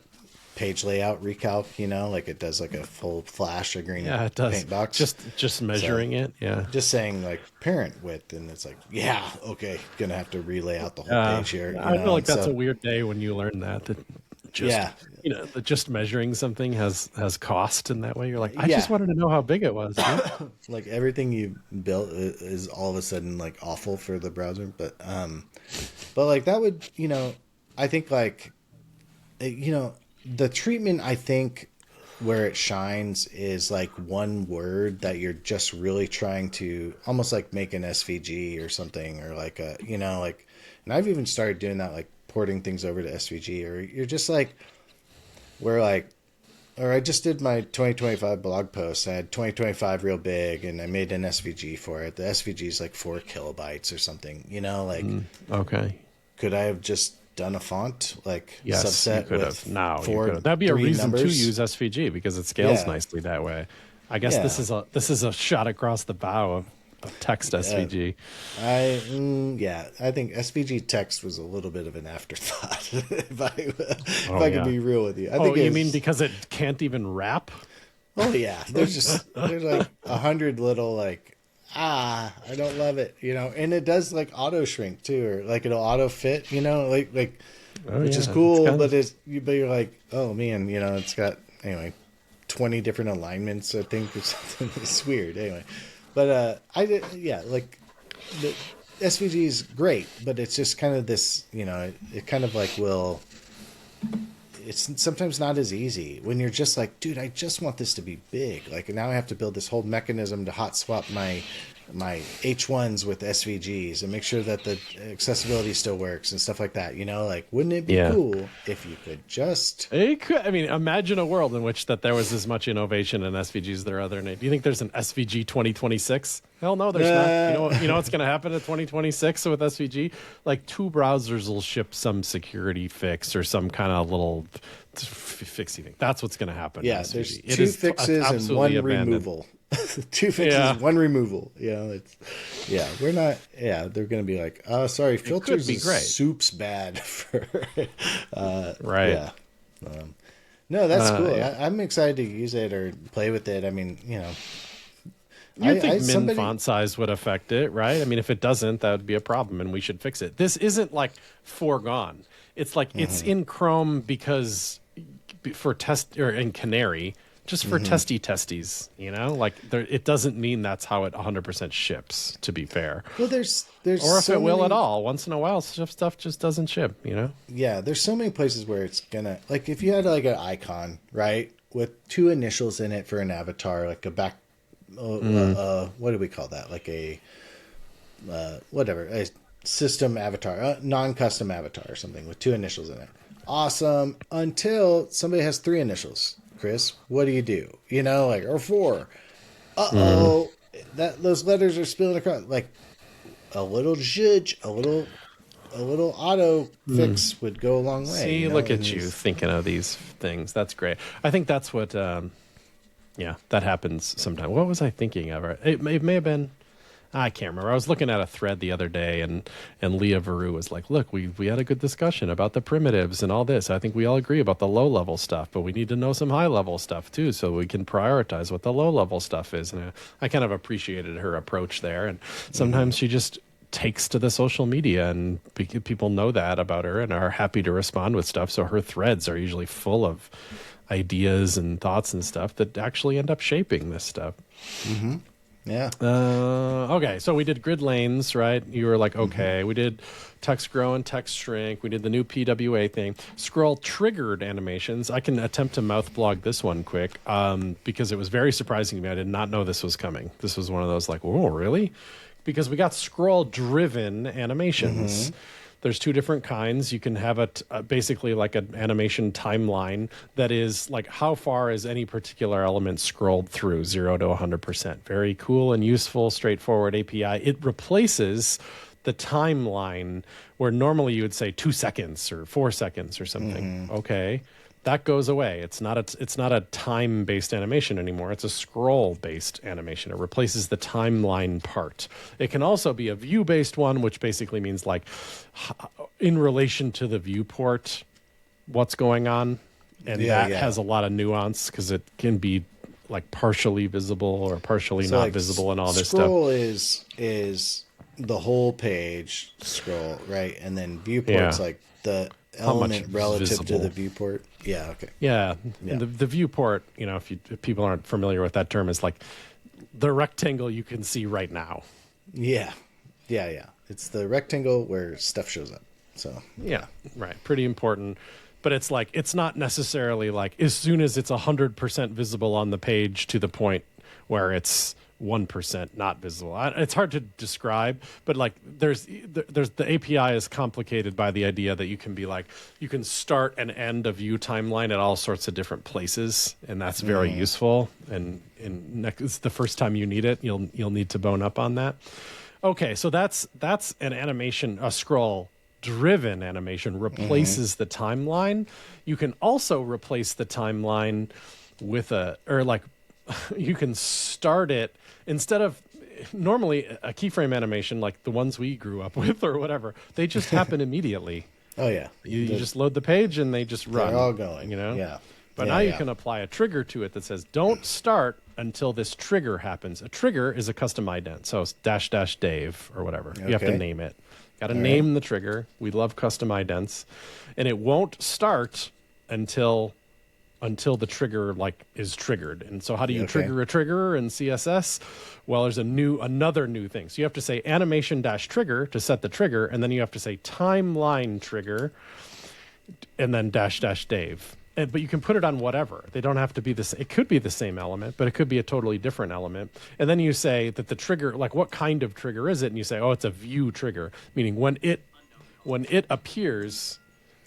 page layout recalc, like it does like a full flash of green Yeah, it does. paint box. Just measuring it. Yeah. Just saying like parent width, and it's like, yeah, okay, gonna have to relay out the whole page here. I feel like that's a weird day when you learn that that just measuring something has cost in that way. You're like, I just wanted to know how big it was. Like everything you built is all of a sudden like awful for the browser, but like that would, I think like, the treatment, I think where it shines is like one word that you're just really trying to almost like make an SVG or something, or like a, like, and I've even started doing that, like porting things over to SVG, or you're just like, where like, or I just did my 2025 blog post. I had 2025 real big, and I made an SVG for it. The SVG is like 4 kilobytes or something, like, okay. Could I have just done a font like yes, subset you could with have. Now four, you could have. That'd be a reason numbers? to use SVG because it scales nicely that way. I guess this is a shot across the bow of text SVG. I think SVG text was a little bit of an afterthought. if I could be real with you. I think you mean because it can't even wrap? Oh yeah, there's like 100 little like. I don't love it, and it does like auto shrink too, or like it'll auto fit, which is cool, but you're like, oh man, it's got 20 different alignments, I think, or something. It's weird anyway. But like the SVG is great, but it's just kind of this, it kind of like it's sometimes not as easy when you're just like, dude, I just want this to be big. Like now I have to build this whole mechanism to hot swap my H1s with SVGs and make sure that the accessibility still works and stuff like that. Like, wouldn't it be cool if you could just... It could. I mean, imagine a world in which that there was as much innovation in SVGs there are other names. Do you think there's an SVG 2026? Hell no, there's not. You know what's going to happen in 2026 with SVG? Like 2 browsers will ship some security fix or some kind of little fixy thing. That's what's going to happen. Yeah, there's 2 fixes and 1 removal. 2 fixes, 1 removal. We're not. Yeah, they're going to be like, sorry, filters be great. Soup's bad for. Right. Yeah. No, that's cool. I'm excited to use it or play with it. I mean, You think font size would affect it, right? I mean, if it doesn't, that would be a problem, and we should fix it. This isn't like foregone. It's like it's in Chrome because for test or in Canary. Just for testies, like it doesn't mean that's how it 100% ships. To be fair, well, there's or if it will at all. Once in a while, stuff just doesn't ship. Yeah, there's so many places where it's gonna, like, if you had like an icon, right, with 2 initials in it for an avatar, like a back, what do we call that? Like a a system avatar, non-custom avatar or something with 2 initials in it. Awesome, until somebody has 3 initials. Chris, what do you do? Or 4. Those letters are spilling across. Like a little zhudge, a little auto fix would go a long way. See, look at you thinking of these things. That's great. I think that's what. That happens sometimes. What was I thinking of? It may have been. I can't remember. I was looking at a thread the other day, and Leah Veru was like, look, we had a good discussion about the primitives and all this. I think we all agree about the low-level stuff, but we need to know some high-level stuff, too, so we can prioritize what the low-level stuff is. And I kind of appreciated her approach there. And sometimes she just takes to the social media, and people know that about her and are happy to respond with stuff. So her threads are usually full of ideas and thoughts and stuff that actually end up shaping this stuff. Mm-hmm. Yeah. Okay, so we did grid lanes, right? You were like, okay. We did text grow and text shrink. We did the new PWA thing. Scroll triggered animations. I can attempt to mouth blog this one quick because it was very surprising to me. I did not know this was coming. This was one of those like, oh, really? Because we got scroll driven animations. There's 2 different kinds. You can have basically like an animation timeline that is like how far is any particular element scrolled through, 0 to 100%. Very cool and useful, straightforward API. It replaces the timeline where normally you would say 2 seconds or 4 seconds or something. Okay. That goes away. It's not a time-based animation anymore. It's a scroll-based animation. It replaces the timeline part. It can also be a view-based one, which basically means like in relation to the viewport, what's going on. and that has a lot of nuance because it can be like partially visible or partially not visible and all this stuff. Scroll is the whole page scroll, right? And then viewport's like the element relative to the viewport. Yeah, okay. Yeah. And the viewport, if people aren't familiar with that term, is like the rectangle you can see right now. Yeah. It's the rectangle where stuff shows up. So yeah, right. Pretty important. But it's like, it's not necessarily like as soon as it's 100% visible on the page to the point where it's 1% not visible. It's hard to describe, but like there's the API is complicated by the idea that you can be like, you can start and end a view timeline at all sorts of different places. And that's very useful. And it's the first time you need it, you'll need to bone up on that. Okay. So that's an animation, a scroll driven animation replaces the timeline. You can also replace the timeline with you can start it instead of normally a keyframe animation like the ones we grew up with or whatever. They just happen immediately. Oh yeah. You just load the page and they just run. They're all going. Yeah. But now you can apply a trigger to it that says don't start until this trigger happens. A trigger is a custom ident. So it's -- Dave or whatever. Okay. You have to name it. Got to name the trigger. We love custom idents, and it won't start until the trigger is triggered. And so, how do you trigger a trigger in CSS? Well, there's another new thing. So you have to say animation -trigger to set the trigger, and then you have to say timeline trigger, and then -- Dave. But you can put it on whatever. They don't have to be this. It could be the same element, but it could be a totally different element. And then you say that the trigger, like what kind of trigger is it? And you say, oh, it's a view trigger, meaning when it appears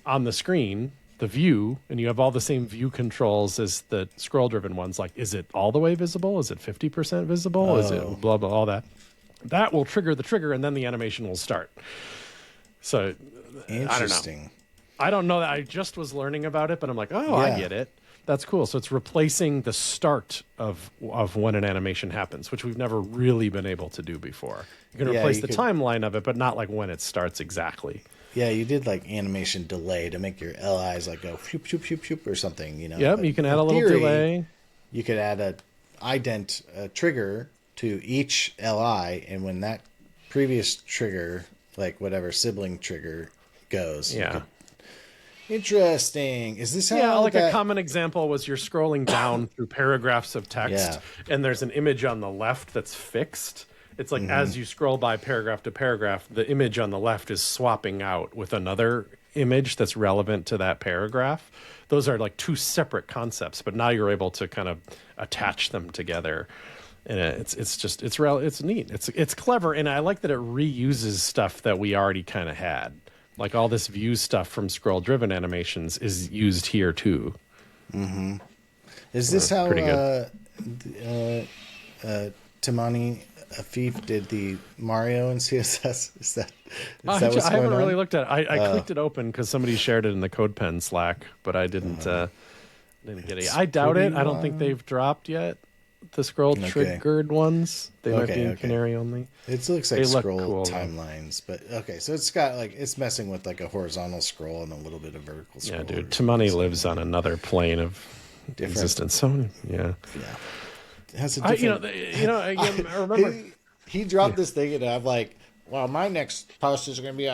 on the screen, the view, and you have all the same view controls as the scroll-driven ones. Like, is it all the way visible? Is it 50% visible? Is it blah blah all that? That will trigger the trigger, and then the animation will start. So, interesting. I don't know that I just was learning about it, but I'm like, I get it. That's cool. So it's replacing the start of when an animation happens, which we've never really been able to do before. You can replace the timeline of it, but not like when it starts exactly. Yeah, you did like animation delay to make your LIs like go shoop, shoop, shoop, shoop or something, Yep, you can add a little delay. You could add a ident trigger to each LI, and when that previous trigger, like whatever sibling trigger goes, interesting. Is this how? A common example was you're scrolling down through paragraphs of text, and there's an image on the left that's fixed. It's like as you scroll by paragraph to paragraph, the image on the left is swapping out with another image that's relevant to that paragraph. Those are like two separate concepts, but now you're able to kind of attach them together. And it's neat. It's clever, and I like that it reuses stuff that we already kind of had. Like all this view stuff from scroll-driven animations is used here too. Mm-hmm. Is this how Timani Afif did the Mario in CSS? Is that what's going on? I haven't really looked at it. I clicked it open because somebody shared it in the CodePen Slack, but I didn't get it. I doubt it. I don't think they've dropped yet. The scroll-triggered ones. They might be in Canary only. It looks like scroll timelines, but so it's got it's messing with like a horizontal scroll and a little bit of vertical scroll. Yeah, dude. Timani lives on another plane of existence. So yeah. It has a different... I remember he dropped this thing, and I'm like, well, my next post is going to be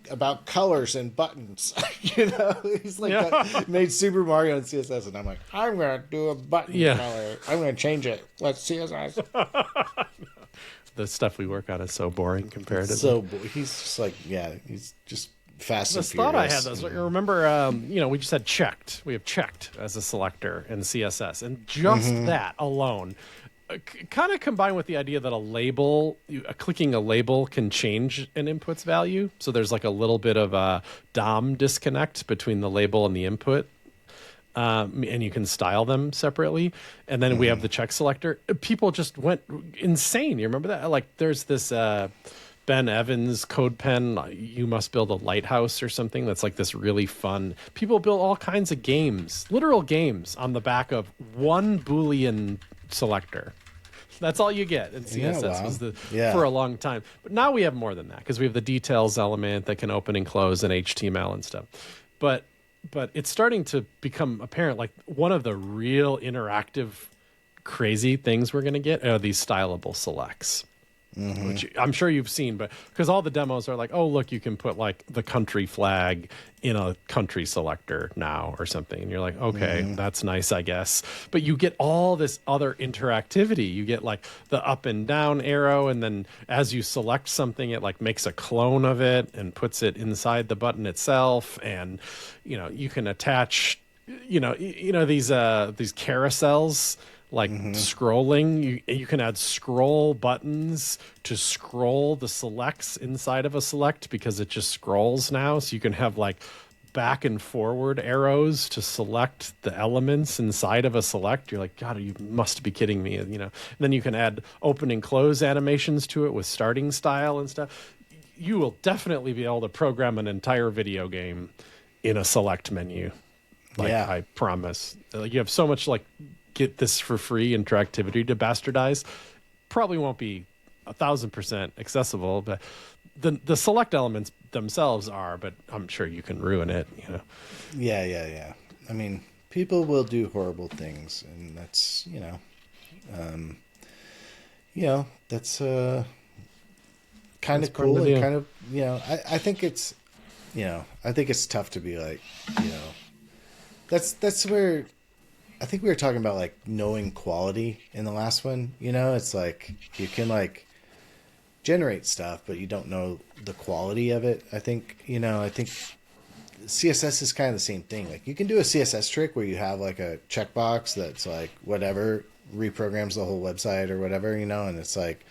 about colors and buttons. He's like made Super Mario in CSS, and I'm like, I'm going to do a button color. I'm going to change it. Let's CSS. The stuff we work on is so boring comparatively. So he's just like, he's just fast and furious. Thought I had those. Remember, we just had checked. We have checked as a selector in CSS, and just that alone, kind of combined with the idea that a label, clicking a label can change an input's value. So there's like a little bit of a DOM disconnect between the label and the input. And you can style them separately. And then we have the check selector. People just went insane. You remember that? Like there's this Ben Evans CodePen, you must build a lighthouse or something. That's like this really fun. People build all kinds of games, literal games on the back of one Boolean selector. That's all you get in CSS for a long time. But now we have more than that because we have the details element that can open and close in HTML and stuff. But but it's starting to become apparent. Like one of the real interactive, crazy things we're going to get are these stylable selects. Which I'm sure you've seen, but because all the demos are like, oh, look, you can put like the country flag in a country selector now or something. And you're like, okay, that's nice, I guess. But you get all this other interactivity. You get like the up and down arrow. And then as you select something, it like makes a clone of it and puts it inside the button itself. And, you can attach, these carousels. Like scrolling, you can add scroll buttons to scroll the selects inside of a select because it just scrolls now. So you can have like back and forward arrows to select the elements inside of a select. You're like, God, you must be kidding me. And then you can add open and close animations to it with starting style and stuff. You will definitely be able to program an entire video game in a select menu. I promise. You have so much get this for free interactivity to bastardize. Probably won't be 1,000% accessible, but the select elements themselves are, but I'm sure you can ruin it, Yeah. I mean, people will do horrible things, and that's, that's kind of cool and kind of, I think it's, I think it's tough to be like, that's where I think we were talking about like knowing quality in the last one. It's like you can like generate stuff, but you don't know the quality of it. I think CSS is kind of the same thing. Like you can do a CSS trick where you have like a checkbox that's like whatever reprograms the whole website or whatever, and it's like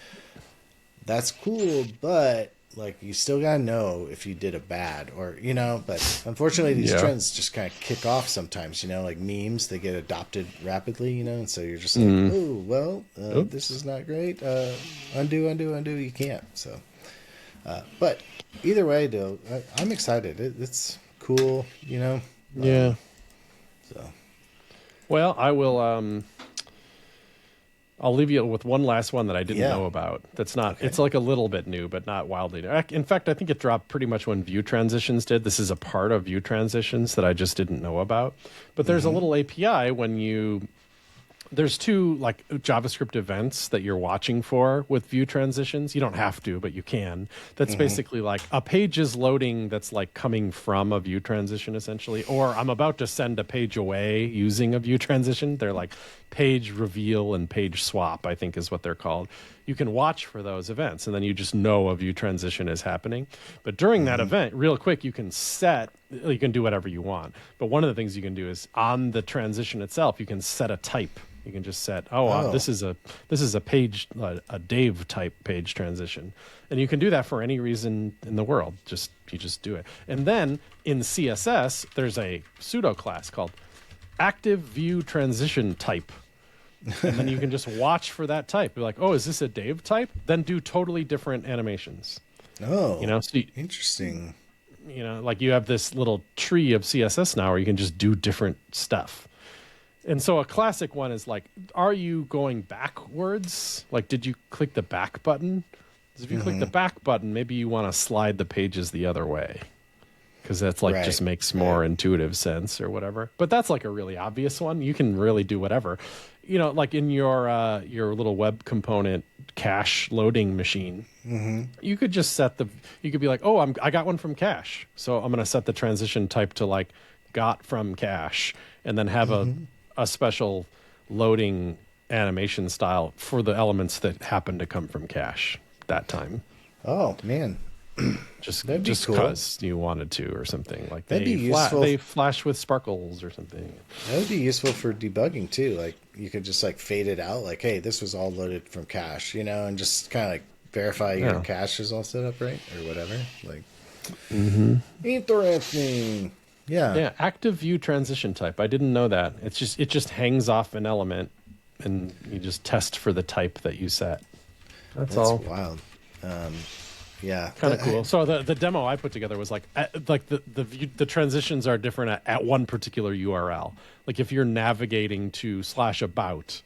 that's cool, but like you still gotta know if you did a bad or but unfortunately these trends just kind of kick off sometimes, like memes, they get adopted rapidly, and so you're just like, oh well, this is not great, undo, you can't. So but either way though, I'm excited. It's cool, so well, I will I'll leave you with one last one that I didn't know about. That's not, okay. It's like a little bit new, but not wildly new. In fact, I think it dropped pretty much when view transitions did. This is a part of view transitions that I just didn't know about. But there's a little API there's two like JavaScript events that you're watching for with view transitions. You don't have to, but you can. That's basically like a page is loading that's like coming from a view transition essentially, or I'm about to send a page away using a view transition. They're like page reveal and page swap, I think is what they're called. You can watch for those events and then you just know a view transition is happening. But during that event, real quick, you can do whatever you want. But one of the things you can do is on the transition itself, you can set a type. You can just set, this is a page, a Dave type page transition. And you can do that for any reason in the world. You just do it. And then in CSS, there's a pseudo class called active view transition type. And then you can just watch for that type. Be like, is this a Dave type? Then do totally different animations. Oh, interesting. Like you have this little tree of CSS now where you can just do different stuff. And so a classic one is like, are you going backwards? Like, did you click the back button? Because if you click the back button, maybe you want to slide the pages the other way. Because that's like just makes more intuitive sense or whatever. But that's like a really obvious one. You can really do whatever. Like in your little web component cache loading machine, you could just you could be like, I got one from cache. So I'm going to set the transition type to like got from cache and then have a special loading animation style for the elements that happen to come from cache that time. Oh man. Just because you wanted to or something like they flash with sparkles or something. That would be useful for debugging too. Like you could just like fade it out. Like, hey, this was all loaded from cache, and just kind of like verify your cache is all set up right or whatever. Like, interesting. Yeah. Active view transition type. I didn't know that. It just hangs off an element, and you just test for the type that you set. That's all. Wild. Yeah, kind of cool. So the demo I put together was like the transitions are different at one particular URL. Like if you're navigating to /about,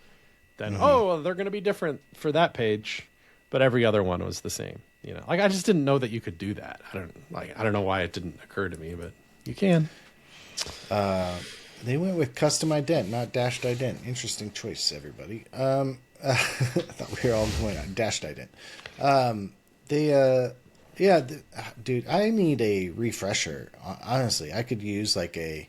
then they're going to be different for that page, but every other one was the same. Like I just didn't know that you could do that. I don't know why it didn't occur to me, but you can. They went with custom ident, not dashed ident. Interesting choice, everybody. I thought we were all going on dashed ident. Dude, I need a refresher. Honestly, I could use like a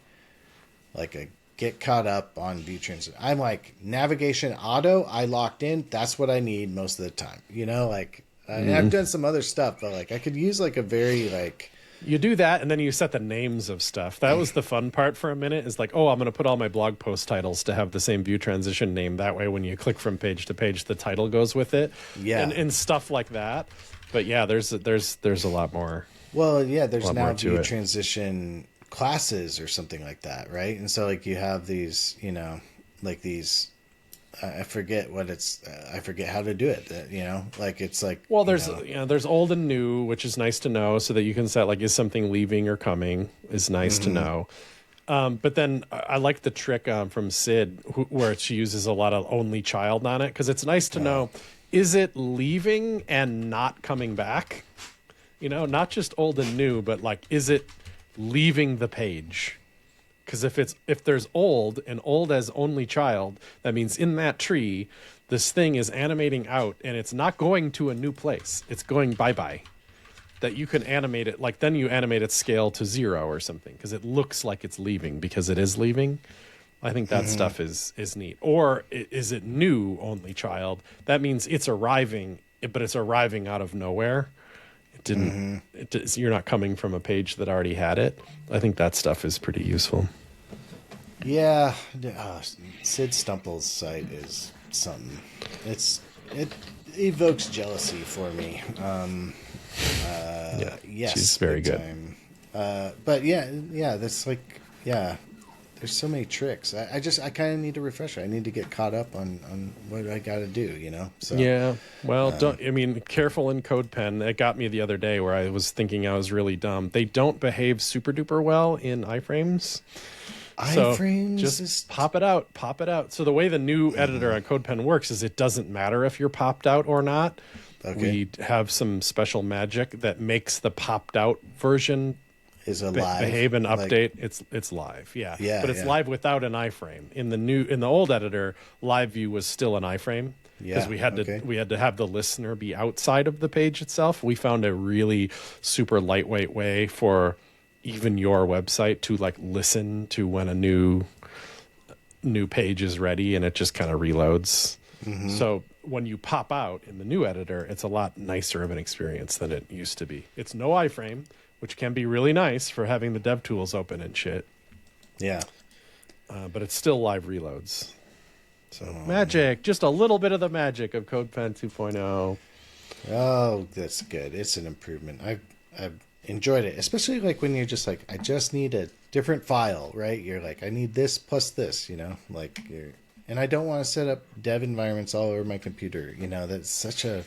get caught up on view transition. I'm like navigation auto. I locked in. That's what I need most of the time. You know, like I've done some other stuff, but like I could use like a very like. You do that, and then you set the names of stuff. That was the fun part for a minute, is like, oh, I'm going to put all my blog post titles to have the same view transition name. That way, when you click from page to page, the title goes with it. Yeah. And stuff like that. But yeah, there's a lot more. Well, yeah, there's now view transition classes or something like that, right? And so like you have these, you know, like these I forget I forget how to do it. You know, like it's like. Well, there's old and new, which is nice to know, so that you can set like, is something leaving or coming? Is nice to know. But then I like the trick from Sid, where she uses a lot of only child on it, because it's nice to know, is it leaving and not coming back? You know, not just old and new, but like, is it leaving the page? Because if there's old and old as only child, that means in that tree, this thing is animating out and it's not going to a new place. It's going bye-bye. That you can animate it, like then you animate its scale to 0 or something, because it looks like it's leaving because it is leaving. I think that stuff is neat. Or is it new only child? That means it's arriving, but it's arriving out of nowhere. It didn't. You're not coming from a page that already had it. I think that stuff is pretty useful. Yeah, Sid Stumple's site is something. It evokes jealousy for me. Yes, she's very good. But yeah, that's like there's so many tricks. I kind of need a refresher. I need to get caught up on what I got to do, you know? So yeah. Well, careful in CodePen. It got me the other day where I was thinking I was really dumb. They don't behave super duper well in iframes. iframes? Just pop it out. So the way the new editor on CodePen works is it doesn't matter if you're popped out or not. Okay. We have some special magic that makes the popped out version behave and update. It's live, yeah. But it's live without an iframe. In the old editor, live view was still an iframe because we had to have the listener be outside of the page itself. We found a really super lightweight way for even your website to like listen to when a new page is ready, and it just kind of reloads. So when you pop out in the new editor, it's a lot nicer of an experience than it used to be. It's no iframe, which can be really nice for having the dev tools open and shit. Yeah. But it's still live reloads. So magic, just a little bit of the magic of CodePen 2.0. Oh, that's good. It's an improvement. I've enjoyed it, especially like when you're just like, I just need a different file, right? You're like, I need this plus this, you know, like and I don't want to set up dev environments all over my computer. You know, that's such a,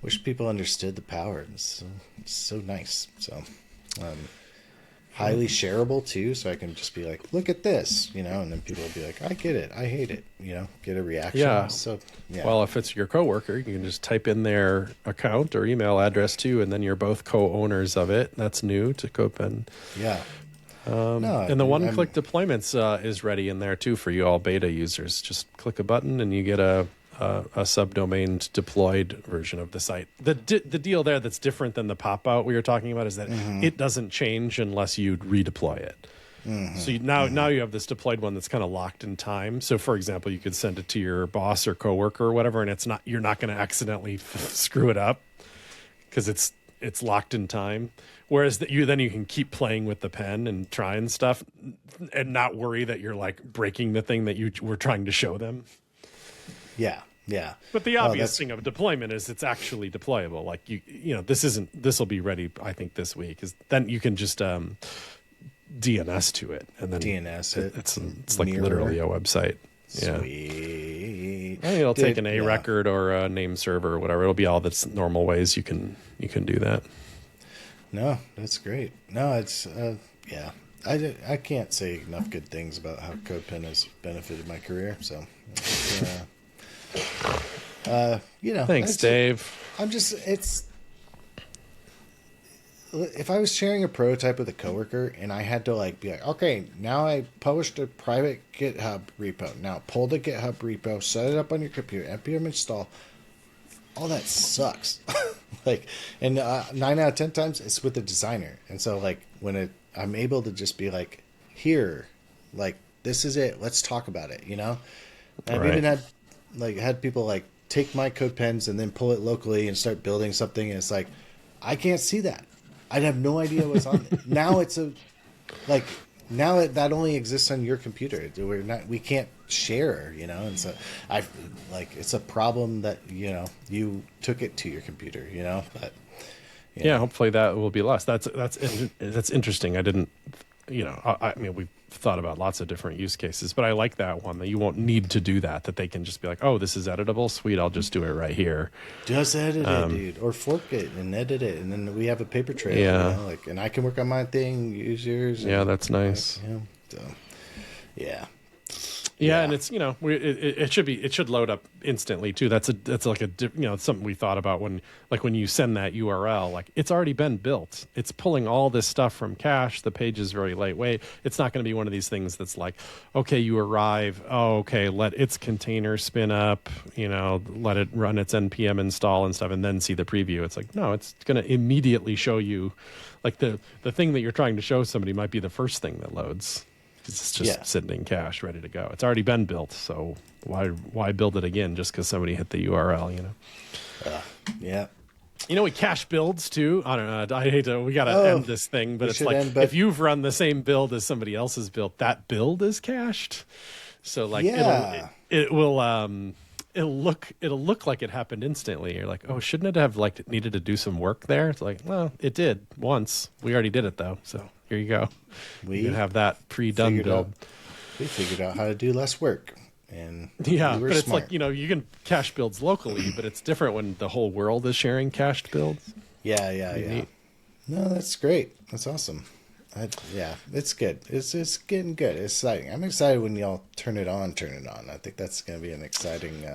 wish people understood the power. It's so nice. So, highly shareable too. So I can just be like, look at this, you know, and then people will be like, I get it. I hate it. You know, get a reaction. Yeah. So, yeah. Well, if it's your coworker, you can just type in their account or email address too, and then you're both co-owners of it. That's new to CodePen. Yeah. And the one-click deployments is ready in there too for you all beta users. Just click a button and you get a subdomain deployed version of the site. The deal there that's different than the pop-out we were talking about is that it doesn't change unless you redeploy it. So now you have this deployed one that's kind of locked in time. So for example, you could send it to your boss or coworker or whatever, and you're not going to accidentally screw it up because it's locked in time. Whereas then you can keep playing with the pen and trying stuff and not worry that you're like breaking the thing that you were trying to show them. Yeah. Yeah. But the obvious thing of deployment is it's actually deployable. Like you know, this will be ready, I think, this week. Is then you can just DNS to it, and then DNS it. It's like literally a website. Sweet. I think it'll take an A record or a name server or whatever. It'll be all the normal ways you can do that. No, that's great. No, it's I can't say enough good things about how CodePen has benefited my career. So, you know. Thanks, Dave. I'm just if I was sharing a prototype with a coworker and I had to like be like, okay, now I published a private GitHub repo. Now pull the GitHub repo, set it up on your computer, npm install. All that sucks. Like, and 9 out of 10 times it's with the designer. And so like I'm able to just be like, here, like this is it. Let's talk about it. And I've even had people like take my CodePens and then pull it locally and start building something. And it's like, I can't see that. I'd have no idea what's on it. Now that only exists on your computer. We can't share, and so it's a problem that, you took it to your computer, but yeah, hopefully that will be less. That's interesting. I didn't, I mean, we've thought about lots of different use cases, but I like that one that you won't need to do that they can just be like, oh, this is editable. Sweet. I'll just do it right here. Just edit it, dude, or fork it and edit it. And then we have a paper trail, and I can work on my thing, use yours. Yeah. That's nice. So, yeah. Yeah, and it's it should load up instantly too. That's like it's something we thought about when you send that URL, like it's already been built. It's pulling all this stuff from cache. The page is very lightweight. It's not going to be one of these things that's like, okay, you arrive. Oh, okay, let its container spin up. Let it run its npm install and stuff, and then see the preview. It's like, no, it's going to immediately show you, like the thing that you're trying to show somebody might be the first thing that loads. It's just sitting in cache, ready to go. It's already been built, so why build it again just because somebody hit the URL? Yeah. We cache builds too. I don't know. I hate to. We got to end this thing, but it's like if you've run the same build as somebody else's build, that build is cached. So like it'll look like it happened instantly. You're like, oh, shouldn't it have needed to do some work there? It's like, well, it did once. We already did it though, so. Here you go. You can have that pre-done build. We figured out how to do less work. And but it's smart. Like, you can cache builds locally, but it's different when the whole world is sharing cached builds. Yeah. Neat. No, that's great. That's awesome. It's good. It's getting good. It's exciting. I'm excited when y'all turn it on. I think that's going to be an exciting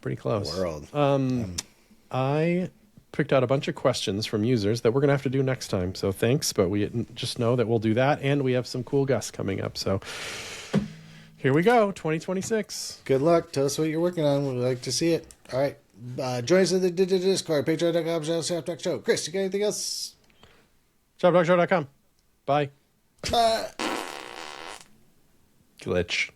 pretty close world. I picked out a bunch of questions from users that we're going to have to do next time. So thanks, but we just know that we'll do that, and we have some cool guests coming up. So here we go, 2026. Good luck. Tell us what you're working on. We'd like to see it. All right. Join us in the Discord, patreon.com/shoptalkshow. Chris, you got anything else? Shoptalkshow.com. Bye. Bye. Glitch.